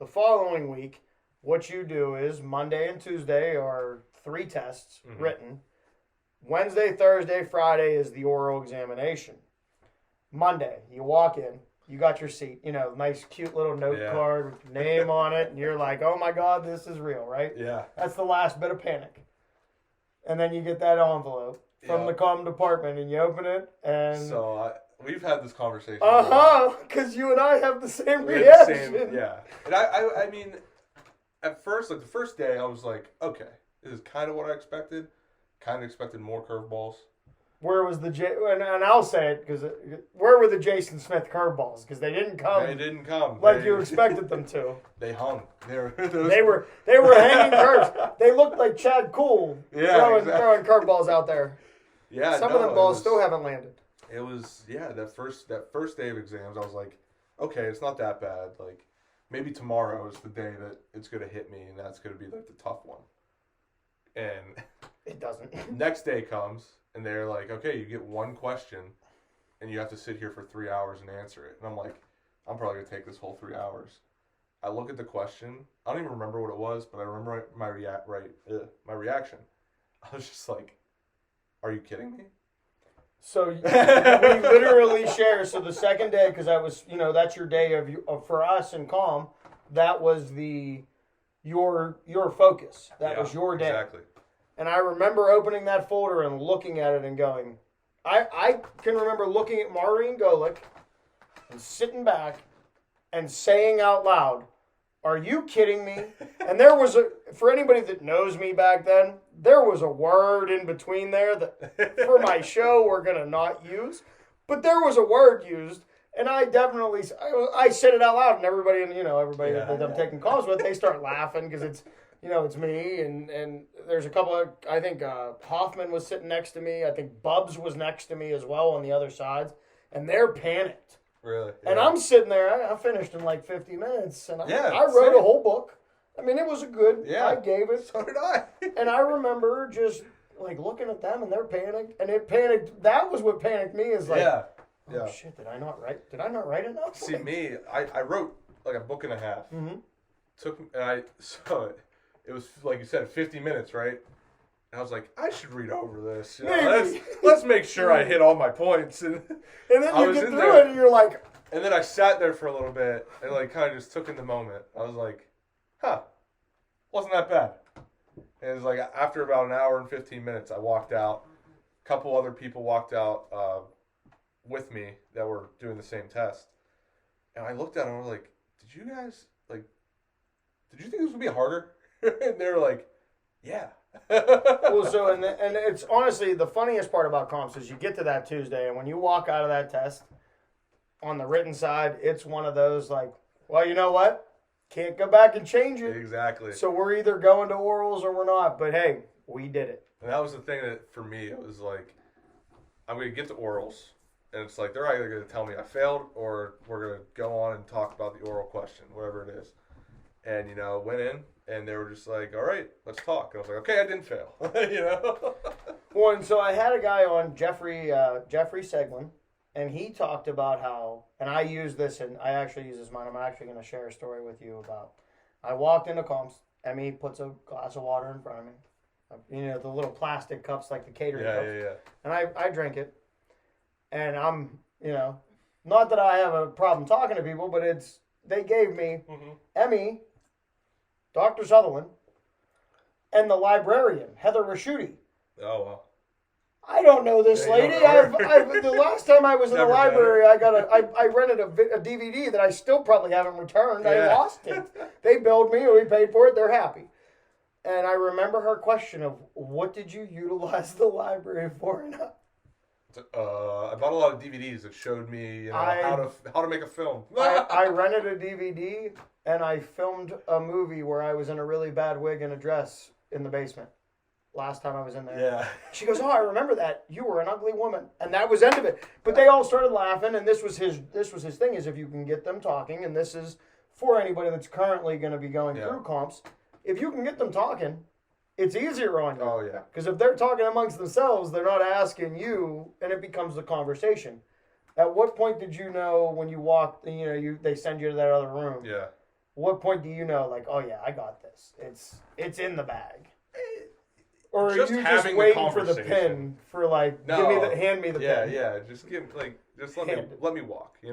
The following week, what you do is Monday and Tuesday are 3 tests written. Wednesday, Thursday, Friday is the oral examination. Monday, you walk in, you got your seat, nice cute little note card with your name on it, and you're like, oh my God, this is real, right? Yeah. That's the last bit of panic. And then you get that envelope from the comm department, and you open it, and... So, we've had this conversation. Because you and I have the same reaction. And I mean, at first, the first day, I was like, okay. This is kind of what I expected. Kind of expected more curveballs. Where was the and I'll say it because where were the Jason Smith curveballs? Because they didn't come. They didn't come like you expected them to. They hung. They were hanging curves. They looked like Chad Cool throwing curveballs out there. Yeah, some of them balls still haven't landed. It was that first day of exams. I was like, okay, it's not that bad. Like maybe tomorrow is the day that it's gonna hit me, and that's gonna be like the tough one. And it doesn't. Next day comes, and they're like, okay, you get one question, and you have to sit here for 3 hours and answer it. And I'm like, I'm probably going to take this whole 3 hours. I look at the question. I don't even remember what it was, but I remember my reaction. I was just like, are you kidding me? So we literally share. So the second day, because I was, that's your day of for us in Calm. That was your focus. That was your day. Exactly. And I remember opening that folder and looking at it and going, I can remember looking at Maureen Golick and sitting back and saying out loud, are you kidding me? And there was for anybody that knows me back then, there was a word in between there that for my show we're going to not use. But there was a word used, and I definitely, I said it out loud, and everybody that I'm taking calls with, they start laughing because it's, it's me, and there's a couple of, I think Hoffman was sitting next to me. I think Bubs was next to me as well on the other sides, and they're panicked. Really? Yeah. And I'm sitting there. I finished in like 50 minutes, and I wrote same. a whole book. I mean, it was a good. Yeah. I gave it. So did I. And I remember just like looking at them, and they're panicked, and it panicked. That was what panicked me. Is like, oh shit, did I not write enough? See, me, I wrote like a book and a half. Mm-hmm. So it was like you said, 50 minutes, right? And I was like, I should read over this. Let's make sure I hit all my points. And then you get through it, and you're like. And then I sat there for a little bit and like kind of just took in the moment. I was like, wasn't that bad. And it was like after about an hour and 15 minutes, I walked out. A couple other people walked out with me that were doing the same test. And I looked at them and I was like, did you think this would be harder? And they were like, yeah. Well, so and it's honestly the funniest part about comps is you get to that Tuesday, and when you walk out of that test on the written side, it's one of those like, well, you know what? Can't go back and change it. Exactly. So we're either going to orals or we're not. But hey, we did it. And that was the thing that for me, it was like, I'm going to get to orals, and it's like they're either going to tell me I failed or we're going to go on and talk about the oral question, whatever it is. And, went in. And they were just like, all right, let's talk. And I was like, okay, I didn't fail. Well, and so I had a guy on, Jeffrey Seglin, and he talked about how, and I use this, and I actually use this mine. I'm actually going to share a story with you about, I walked into comps, Emmy puts a glass of water in front of me. The little plastic cups like the catering cups. Yeah. And I drink it. And I'm, not that I have a problem talking to people, but they gave me Emmy, Dr. Sutherland, and the librarian, Heather Raschuti. Oh, wow. I don't know this lady. The last time I was in the library, I rented a DVD that I still probably haven't returned. Yeah. I lost it. They billed me, we paid for it, they're happy. And I remember her question of, what did you utilize the library for? I bought a lot of DVDs that showed me how to make a film. I rented a DVD, and I filmed a movie where I was in a really bad wig and a dress in the basement. Last time I was in there. Yeah. She goes, I remember that. You were an ugly woman. And that was the end of it. But they all started laughing, and this was his thing, is if you can get them talking, and this is for anybody that's currently going to be going through comps, if you can get them talking, it's easier on you. Oh, yeah. Because if they're talking amongst themselves, they're not asking you, and it becomes the conversation. At what point did you know when you walked, they send you to that other room? Yeah. What point do you know, like, oh, yeah, I got this. It's in the bag. Or are you just waiting for the pin for, like, hand me the pin? Yeah, just let me walk, I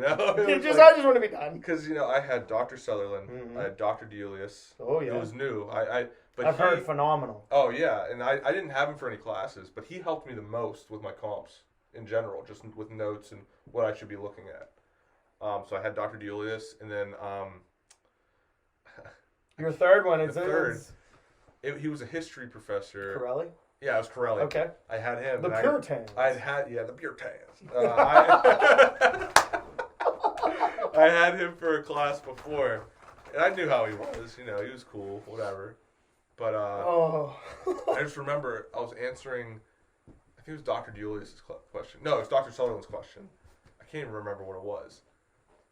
just want to be done. Because, I had Dr. Sutherland, I had Dr. Delius. Oh, yeah. It was new. I've heard phenomenal. Oh, yeah, and I didn't have him for any classes, but he helped me the most with my comps in general, just with notes and what I should be looking at. So I had Dr. Delius, and then... Your third one, he was a history professor. Corelli? Yeah, it was Corelli. Okay. I had him. The Puritans. The Puritans. I had him for a class before, and I knew how he was. He was cool, whatever. But I just remember I was answering, I think it was Dr. Julius's question. No, it was Dr. Sutherland's question. I can't even remember what it was.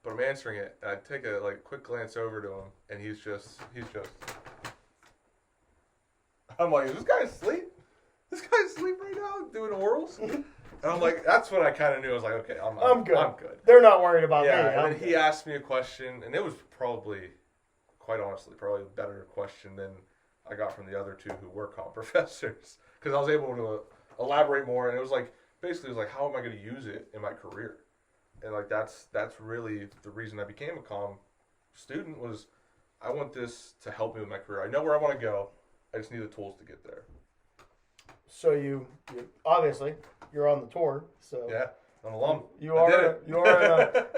But I'm answering it, and I take a quick glance over to him, and he's just. I'm like, is this guy asleep? This guy's asleep right now doing orals? And I'm like, that's when I kind of knew. I was like, okay, I'm good. I'm good. They're not worried about me. Yeah, and then he asked me a question, and it was probably, quite honestly, probably a better question than I got from the other two who were comp professors. Because I was able to elaborate more, and it was like, basically, it was like, how am I going to use it in my career? And like, that's really the reason I became a comm student was I want this to help me with my career. I know where I want to go. I just need the tools to get there. So you obviously you're on the tour. So yeah, I'm an alum. You are.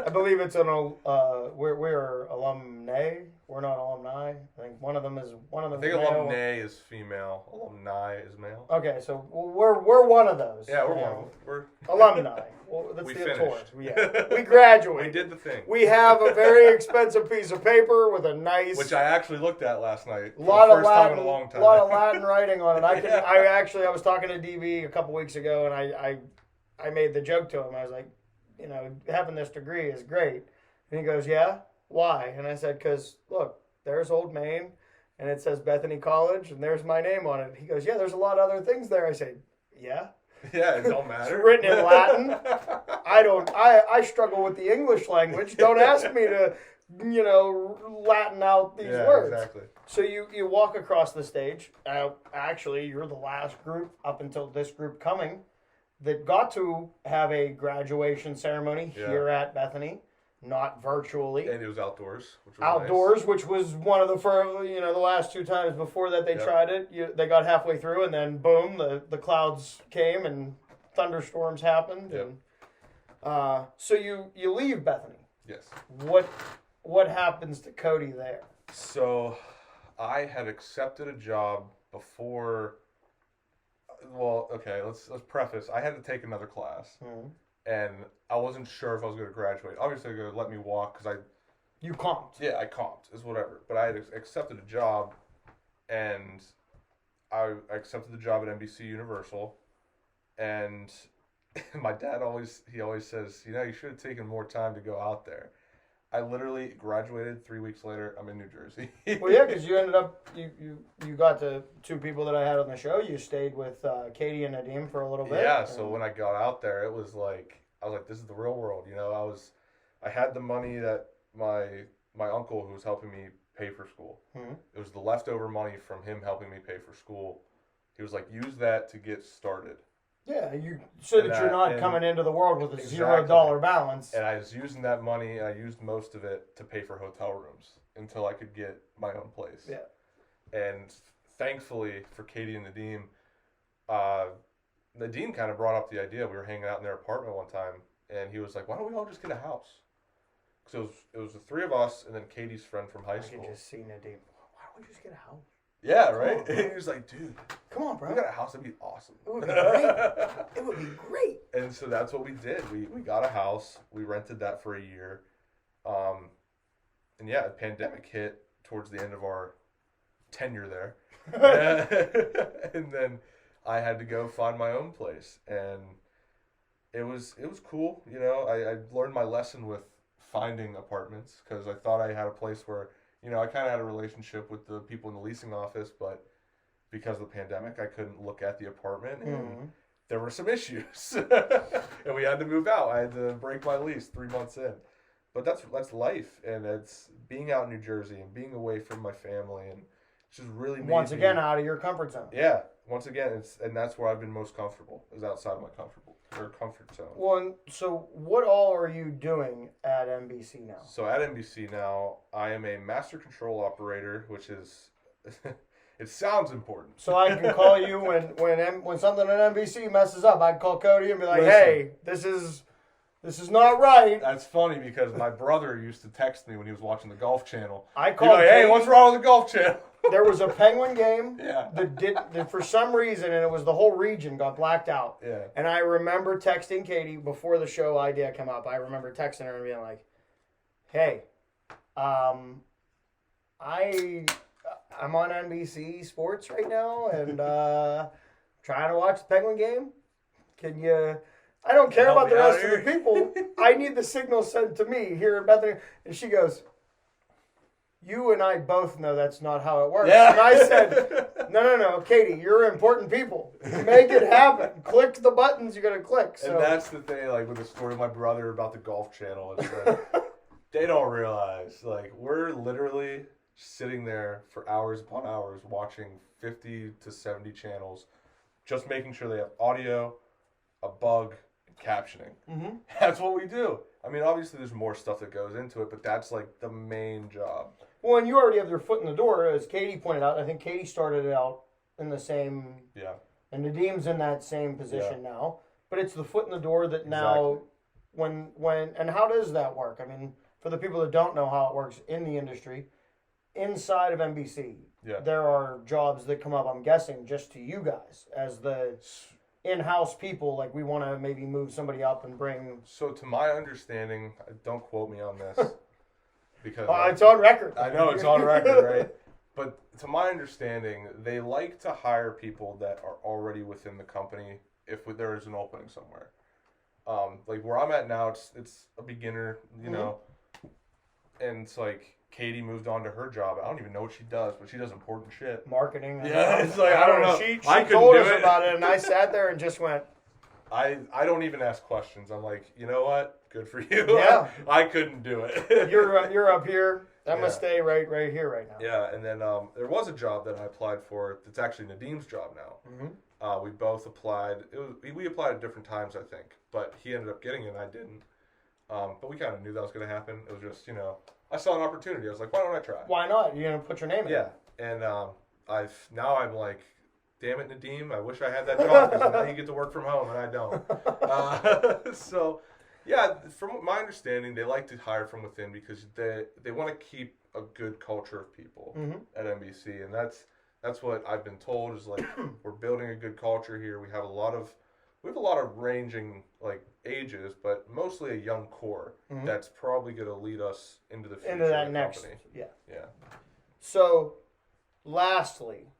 I believe it's we're alumni. We're not alumni. I think one of them is I think alumni is female. Alumni is male. Okay, so we're one of those. Yeah, we're one of them. We're alumni. Well, that's we the finished. tour. Yeah, we graduated. We did the thing. We have a very expensive piece of paper with a nice, which I actually looked at last night. A lot of Latin, time in a long time. A lot of Latin writing on it. I was talking to DB a couple weeks ago, and I made the joke to him. I was like, having this degree is great. And he goes, yeah, why? And I said, because look, there's Old Main, and it says Bethany College, and there's my name on it. He goes, yeah, there's a lot of other things there. I said, yeah. Yeah, it don't matter. It's written in Latin. I struggle with the English language. Don't ask me to, Latin out these words. Exactly. So you walk across the stage. Actually, you're the last group up until this group coming that got to have a graduation ceremony here at Bethany, not virtually. And it was outdoors. Which was one of the first, the last two times before that they tried it. They got halfway through, and then boom, the clouds came and thunderstorms happened. Yep. And so you leave Bethany. Yes. What happens to Cody there? So I had accepted a job before. Well, okay, let's preface. I had to take another class. Mm-hmm. And I wasn't sure if I was going to graduate. Obviously, they're going to let me walk because You comped. Yeah, I comped. It's whatever. But I had accepted a job, and I accepted the job at NBC Universal, and my dad always says, you should have taken more time to go out there. I literally graduated 3 weeks later. I'm in New Jersey. Well, yeah, because you ended up, you got the two people that I had on the show. You stayed with Katie and Nadim for a little bit. Yeah, so when I got out there, it was like, I was like, this is the real world. I had the money that my uncle who was helping me pay for school. Mm-hmm. It was the leftover money from him helping me pay for school. He was like, use that to get started. Yeah, that you're not coming into the world with a $0 balance. And I was using that money, and I used most of it to pay for hotel rooms until I could get my own place. Yeah. And thankfully for Katie and Nadim, Nadim kind of brought up the idea. We were hanging out in their apartment one time, and he was like, why don't we all just get a house? Because it was the three of us and then Katie's friend from high school. I could just see Nadim. Why don't we just get a house? Yeah, right? And he was like, dude. Come on, bro. We got a house. That'd be awesome. It would be great. It would be great. And so that's what we did. We got a house. We rented that for a year. And yeah, the pandemic hit towards the end of our tenure there. And then I had to go find my own place. And it was cool. I learned my lesson with finding apartments because I thought I had a place where I kind of had a relationship with the people in the leasing office, but because of the pandemic, I couldn't look at the apartment, and there were some issues, and we had to move out. I had to break my lease 3 months in, but that's life, and it's being out in New Jersey and being away from my family, and it's just really once again out of your comfort zone. Yeah, once again, and that's where I've been most comfortable is outside of my comfort zone. Well, so what all are you doing at NBC now? So at NBC now, I am a master control operator, which is, it sounds important. So I can call you when something at NBC messes up. I can call Cody and be like, Listen, hey, this is not right. That's funny because my brother used to text me when he was watching the Golf Channel. I called hey, what's wrong with the Golf Channel? There was a Penguin game Yeah. that for some reason, and it was the whole region got blacked out. Yeah. And I remember texting Katie before the show idea came up. I remember texting her and being like, hey, I'm on NBC Sports right now and trying to watch the Penguin game. Can you... I don't care about the rest of the people. I need the signal sent to me here in Bethany. And she goes, you and I both know that's not how it works. Yeah. And I said, no, Katie, you're important people. Make it happen. Click the buttons you're going to click. So. And that's the thing, like with the story of my brother about the golf channel. It's like, they don't realize, like, we're literally sitting there for hours upon hours watching 50 to 70 channels, just making sure they have audio, a bug, and captioning. Mm-hmm. That's what we do. I mean, obviously there's more stuff that goes into it, but that's like the main job. Well, and you already have your foot in the door, as Katie pointed out. I think Katie started it out in the same... Yeah. And Nadim's in that same position now. But it's the foot in the door that now... When and how does that work? I mean, for the people that don't know how it works in the industry, inside of NBC, there are jobs that come up, I'm guessing, just to you guys as the in-house people. Like, we want to maybe move somebody up and bring... So to my understanding, don't quote me on this, because... it's on record. I know, it's on record, right? But to my understanding, they like to hire people that are already within the company if there is an opening somewhere. Like where I'm at now, it's a beginner, you know, and it's like Katie moved on to her job. I don't even know what she does, but she does important shit. Marketing. Yeah, it's like, I don't know. She I told us about it, and I sat there and just went. I don't even ask questions. I'm like, you know what? Good for you. Yeah. I couldn't do it. You're up here. I'm gonna stay right here right now. Yeah, and then there was a job that I applied for. It's actually Nadim's job now. Mm-hmm. We both applied. We applied at different times, I think, but he ended up getting it and I didn't. But we kind of knew that was going to happen. It was just, I saw an opportunity. I was like, why don't I try? Why not? You're going to put your name in. Yeah, and I'm like, damn it, Nadim, I wish I had that job because now you get to work from home and I don't. So, yeah, from my understanding, they like to hire from within because they want to keep a good culture of people at NBC, and that's what I've been told is like we're building a good culture here. We have a lot of ranging like ages, but mostly a young core that's probably going to lead us into the future. Into that of the next, company. yeah. So, lastly,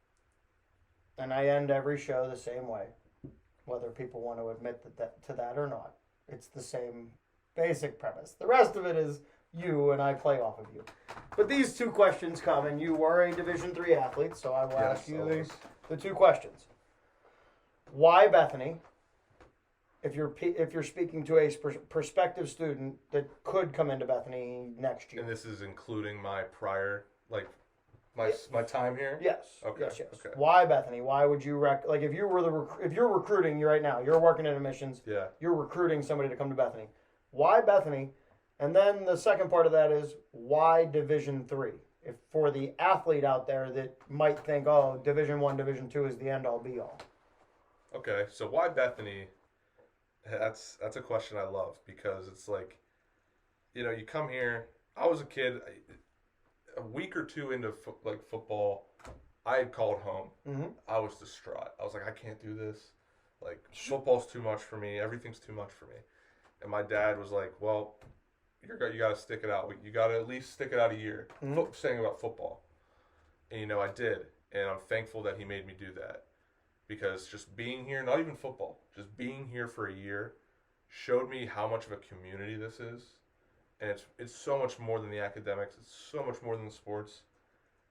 and I end every show the same way, whether people want to admit that or not. It's the same basic premise. The rest of it is you, and I play off of you. But these two questions come, and you were a Division III athlete, so I will ask you the two questions. Why Bethany? If you're speaking to a prospective student that could come into Bethany next year. And this is including my prior, like, my time here? Yes. Okay. Yes. Okay. Why Bethany? Why would you if you were if you're recruiting right now, you're working in admissions. Yeah. You're recruiting somebody to come to Bethany. Why Bethany? And then the second part of that is why Division III? If for the athlete out there that might think, oh, Division I, Division II is the end all be all. Okay, so why Bethany? That's a question I love because it's like, you come here. I was a kid. A week or two into football, I had called home. Mm-hmm. I was distraught. I was like, I can't do this. Like, football's too much for me. Everything's too much for me. And my dad was like, well, you got to stick it out. You got to at least stick it out a year. Saying about football. And, I did. And I'm thankful that he made me do that. Because just being here, not even football, just being here for a year showed me how much of a community this is. And it's so much more than the academics. It's so much more than the sports.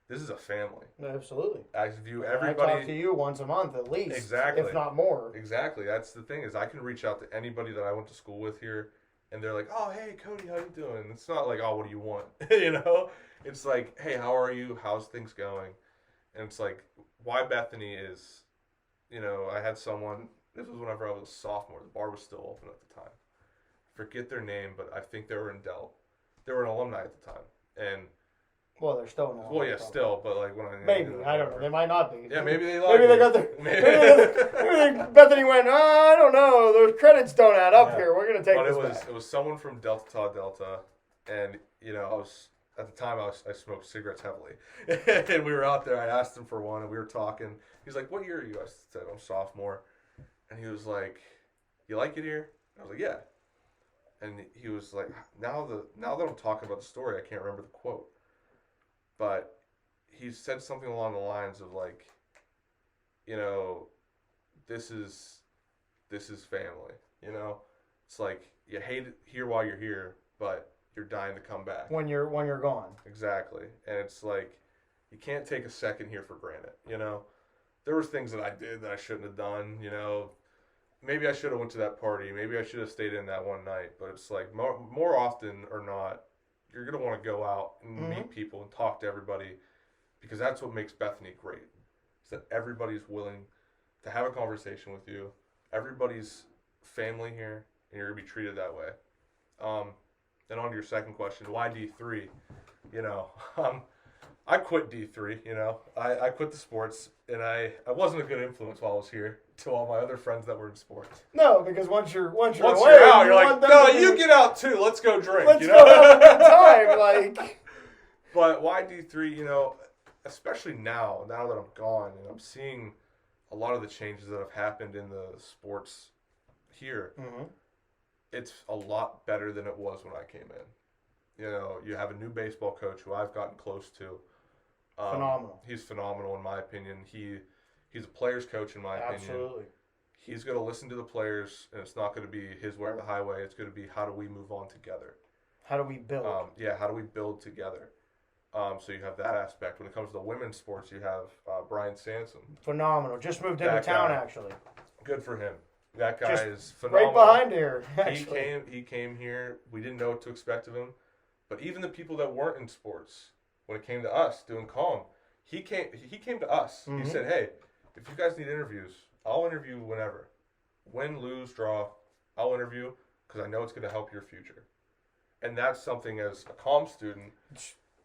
This is a family. Absolutely. I view everybody. I talk to you once a month at least. Exactly. If not more. Exactly. That's the thing is I can reach out to anybody that I went to school with here, and they're like, "Oh, hey, Cody, how you doing?" It's not like, "Oh, what do you want?" It's like, "Hey, how are you? How's things going?" And it's like, why Bethany is, I had someone. This was whenever I was a sophomore. The bar was still open at the time. Forget their name, but I think they were in Dell. They were an alumni at the time, and well, they're still an alumni. Well, yeah, still, but like when maybe I don't know. They might not be. Yeah, maybe they. Maybe they got their. Maybe Bethany went. Oh, I don't know. Those credits don't add up here. We're gonna take this back. It was someone from Delta Tau Delta, and I was at the time I smoked cigarettes heavily, and we were out there. I asked him for one, and we were talking. He's like, "What year are you?" I said, "I'm sophomore," and he was like, "You like it here?" I was like, "Yeah." And he was like, now that I'm talking about the story, I can't remember the quote. But he said something along the lines of like, this is family. It's like you hate it here while you're here, but you're dying to come back. When you're gone. Exactly. And it's like, you can't take a second here for granted, you know? There was things that I did that I shouldn't have done, you know? Maybe I should have went to that party. Maybe I should have stayed in that one night. But it's like, more often or not, you're going to want to go out and meet people and talk to everybody, because that's what makes Bethany great. Is that everybody's willing to have a conversation with you. Everybody's family here, and you're going to be treated that way. Then on to your second question, why D3? You know, I quit D3, you know. I quit the sports, and I wasn't a good influence while I was here to all my other friends that were in sports. No, because once you're away, out, you're like, no, you get out too. Let's go drink. Let's you know? go have a good time. Like, but why D3? You know, especially now that I'm gone, and I'm seeing a lot of the changes that have happened in the sports here. It's a lot better than it was when I came in. You know, you have a new baseball coach who I've gotten close to. Phenomenal. He's phenomenal in my opinion. He's a player's coach in my opinion. Absolutely. He's going to listen to the players, and it's not going to be his way or the highway. It's going to be, how do we move on together? How do we build? How do we build together? So you have that aspect. When it comes to the women's sports, you have Brian Sansom. Phenomenal. Just moved into town, actually. Good for him. That guy is Right phenomenal. behind here, actually. He came here. We didn't know what to expect of him. But even the people that weren't in sports, when it came to us doing calm, he came to us. He said, hey, if you guys need interviews, I'll interview whenever. Win, lose, draw, I'll interview, because I know it's going to help your future. And that's something, as a calm student,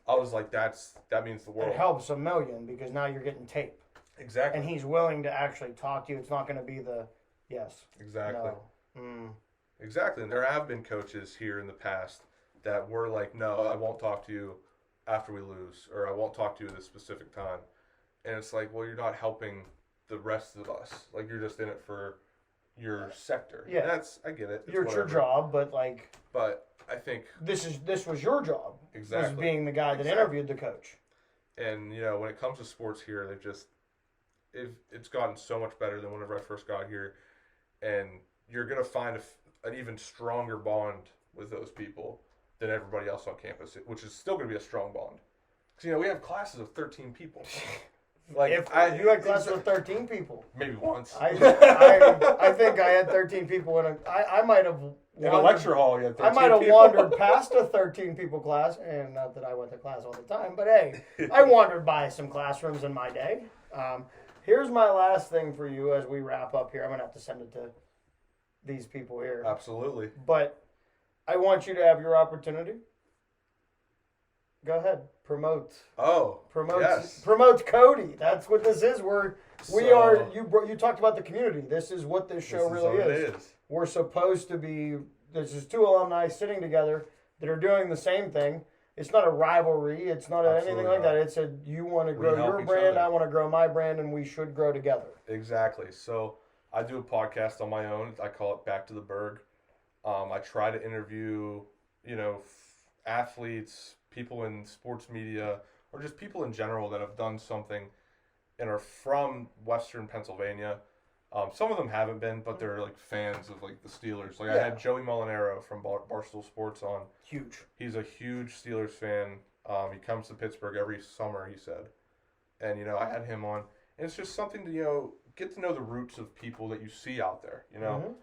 I was like, that means the world. It helps a million, because now you're getting tape. Exactly. And he's willing to actually talk to you. It's not going to be the yes. Exactly. No. Exactly. And there have been coaches here in the past that were like, no, I won't talk to you after we lose, or I won't talk to you at this specific time. And it's like, well, you're not helping the rest of us. Like, you're just in it for your sector. Yeah. I get it. It's your job, but like. But I think this was your job. Exactly. Was being the guy that interviewed the coach. And, you know, when it comes to sports here, it's gotten so much better than whenever I first got here. And you're going to find an even stronger bond with those people than everybody else on campus, which is still going to be a strong bond. Because, you know, we have classes of 13 people. Like, you had classes of 13 people. Maybe once. I think I had 13 people I might have in a lecture hall. You had 13 I might have people. wandered past a 13 people class, and not that I went to class all the time, but hey, I wandered by some classrooms in my day. Here's my last thing for you as we wrap up here. I'm gonna have to send it to these people here. Absolutely. But I want you to have your opportunity. Go ahead. Promote. Yes. Promote Cody. That's what this is. You talked about the community. This is what this show really is. We're supposed to be, this is two alumni sitting together that are doing the same thing. It's not a rivalry. It's not anything like that. It's you want to grow your brand, I want to grow my brand, and we should grow together. Exactly. So I do a podcast on my own. I call it Back to the Berg. I try to interview, you know, athletes, people in sports media, or just people in general that have done something and are from Western Pennsylvania. Some of them haven't been, but they're like fans of like the Steelers. Like I had Joey Molinaro from Barstool Sports on. Huge. He's a huge Steelers fan. He comes to Pittsburgh every summer, he said. And, you know, I had him on. And it's just something to, you know, get to know the roots of people that you see out there, you know.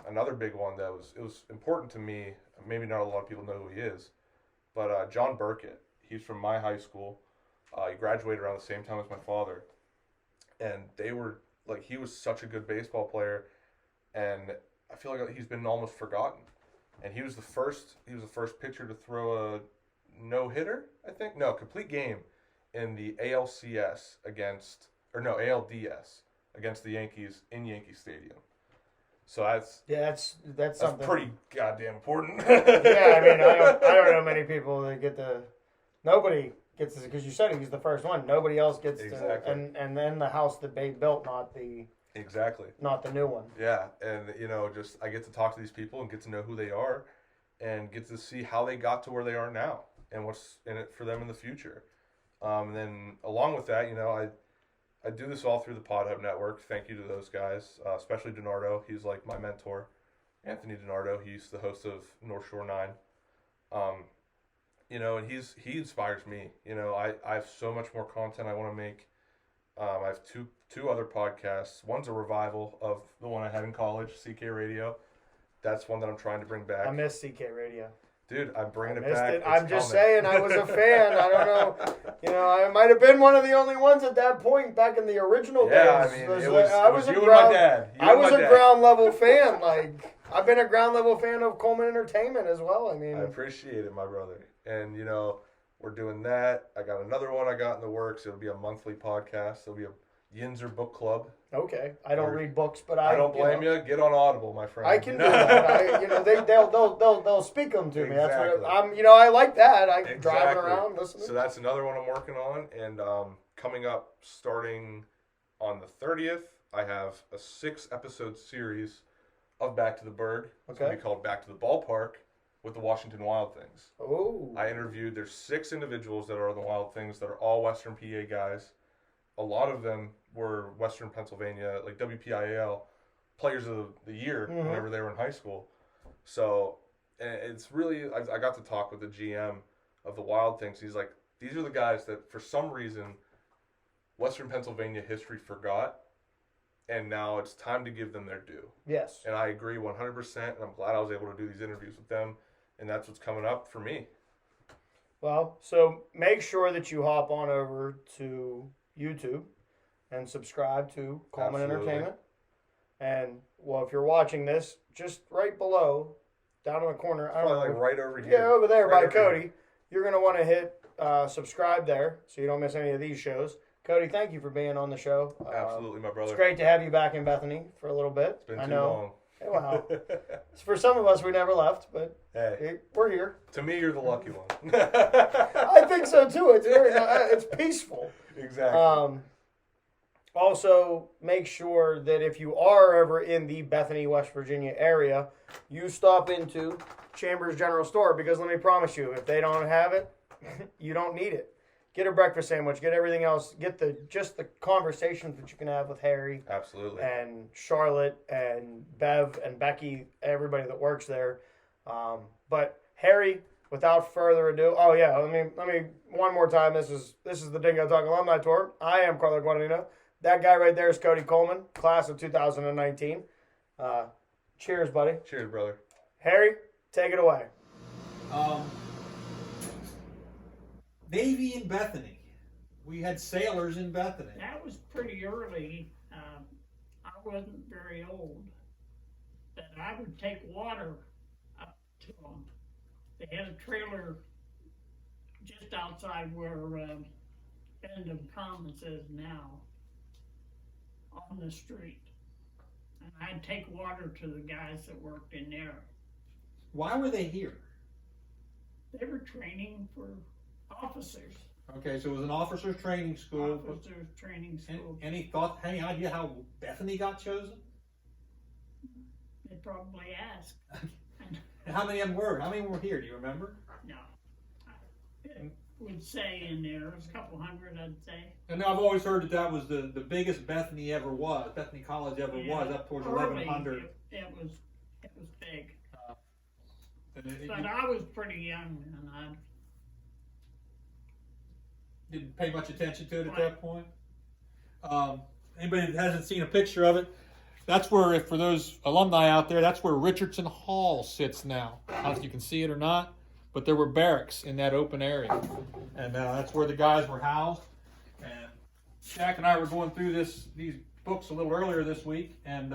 Another big one that it was important to me, maybe not a lot of people know who he is, but John Burkett, he's from my high school. He graduated around the same time as my father. And they were, like, he was such a good baseball player, and I feel like he's been almost forgotten. And he was the first pitcher to throw a no-hitter, I think? No, complete game in the ALDS against the Yankees in Yankee Stadium. So that's something pretty goddamn important. Yeah, I mean, I don't know many people that nobody gets this, because you said he's the first one. Nobody else gets to, and then the house that they built, not the new one. Yeah, and you know, just I get to talk to these people and get to know who they are, and get to see how they got to where they are now and what's in it for them in the future. And then along with that, you know, I do this all through the Pod Hub Network. Thank you to those guys, especially DiNardo. He's like my mentor. Anthony DiNardo. He's the host of North Shore 9. You know, and he inspires me. You know, I have so much more content I want to make. I have two other podcasts. One's a revival of the one I had in college, CK Radio. That's one that I'm trying to bring back. I miss CK Radio. Dude, I'm bringing it Missed back. it. I'm just coming. saying, I was a fan. I don't know. You know, I might have been one of the only ones at that point back in the original days. I mean, it was you and my dad. I was a ground level fan. Like, I've been a ground level fan of Kohlman Entertainment as well. I mean, I appreciate it, my brother. And, you know, we're doing that. I got another one I got in the works. It'll be a monthly podcast. It'll be a Yinzer book club. Okay, I don't read books, but I don't blame you. Get on Audible, my friend. I can do that. You know, they'll speak them to me. Exactly. That's what I'm. You know, I like that. Driving around listening. So that's another one I'm working on, and coming up starting on the 30th, I have a 6-episode series of Back to the Berg. It's going to be called Back to the Ballpark with the Washington Wild Things. Oh. There's 6 individuals that are on the Wild Things that are all Western PA guys. A lot of them were Western Pennsylvania, like WPIAL players of the year whenever they were in high school. So it's really, I got to talk with the GM of the Wild Things. He's like, these are the guys that for some reason Western Pennsylvania history forgot, and now it's time to give them their due. Yes. And I agree 100%, and I'm glad I was able to do these interviews with them, and that's what's coming up for me. Well, so make sure that you hop on over to YouTube and subscribe to Kohlman Entertainment. And, well, if you're watching this, just right below, down in the corner. I don't know. Like right over here. Yeah, over there right by over Cody. Here. You're going to want to hit subscribe there so you don't miss any of these shows. Cody, thank you for being on the show. Absolutely, my brother. It's great to have you back in Bethany for a little bit. It's been too long. Hey, wow. For some of us, we never left, but hey, we're here. To me, you're the lucky one. I think so, too. It's very, it's peaceful. Exactly. Also, make sure that if you are ever in the Bethany, West Virginia area, you stop into Chambers General Store, because let me promise you, if they don't have it, you don't need it. Get a breakfast sandwich, get everything else, get just the conversations that you can have with Harry. Absolutely. And Charlotte and Bev and Becky, everybody that works there. But Harry, without further ado, let me one more time. This is the Dingo Talk Alumni Tour. I am Carlo Guadagnino. That guy right there is Cody Kohlman, class of 2019. Cheers, buddy. Cheers, brother. Harry, take it away. Navy in Bethany. We had sailors in Bethany. That was pretty early. I wasn't very old. But I would take water up to them. They had a trailer just outside where Bendham Commons is now, on the street. And I'd take water to the guys that worked in there. Why were they here? They were training for officers. Okay, so it was an officers training school. Officers training school. Any idea how Bethany got chosen? They probably asked. And how many of them were? How many were here? Do you remember? No. It would say in there, a couple hundred, I'd say. And I've always heard that was the biggest Bethany ever was. Bethany College ever was, up towards 1,100. It was big. But I was pretty young, and I didn't pay much attention to it at that point. Anybody that hasn't seen a picture of it, that's where, for those alumni out there, that's where Richardson Hall sits now. I don't know if you can see it or not, but there were barracks in that open area. And that's where the guys were housed. And Jack and I were going through these books a little earlier this week, and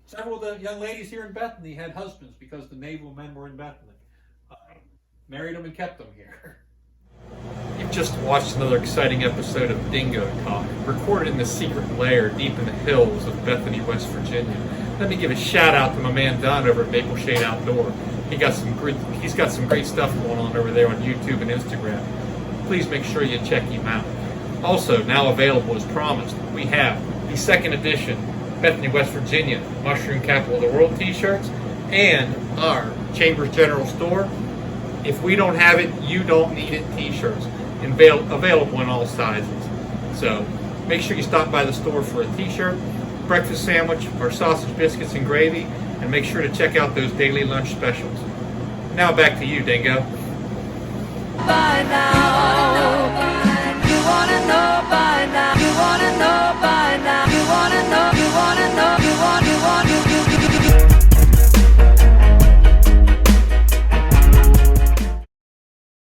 several of the young ladies here in Bethany had husbands because the naval men were in Bethany. Married them and kept them here. You've just watched another exciting episode of Dingo Talk, recorded in the secret lair deep in the hills of Bethany, West Virginia. Let me give a shout out to my man Don over at Maple Shade Outdoor. He's got some great stuff going on over there on YouTube and Instagram. Please make sure you check him out. Also, now available as promised, we have the second edition Bethany, West Virginia Mushroom Capital of the World t-shirts and our Chambers General Store. If we don't have it, you don't need it t-shirts. Available in all sizes. So make sure you stop by the store for a t-shirt, breakfast sandwich, or sausage biscuits and gravy, and make sure to check out those daily lunch specials. Now back to you, Dingo. By now, you wanna know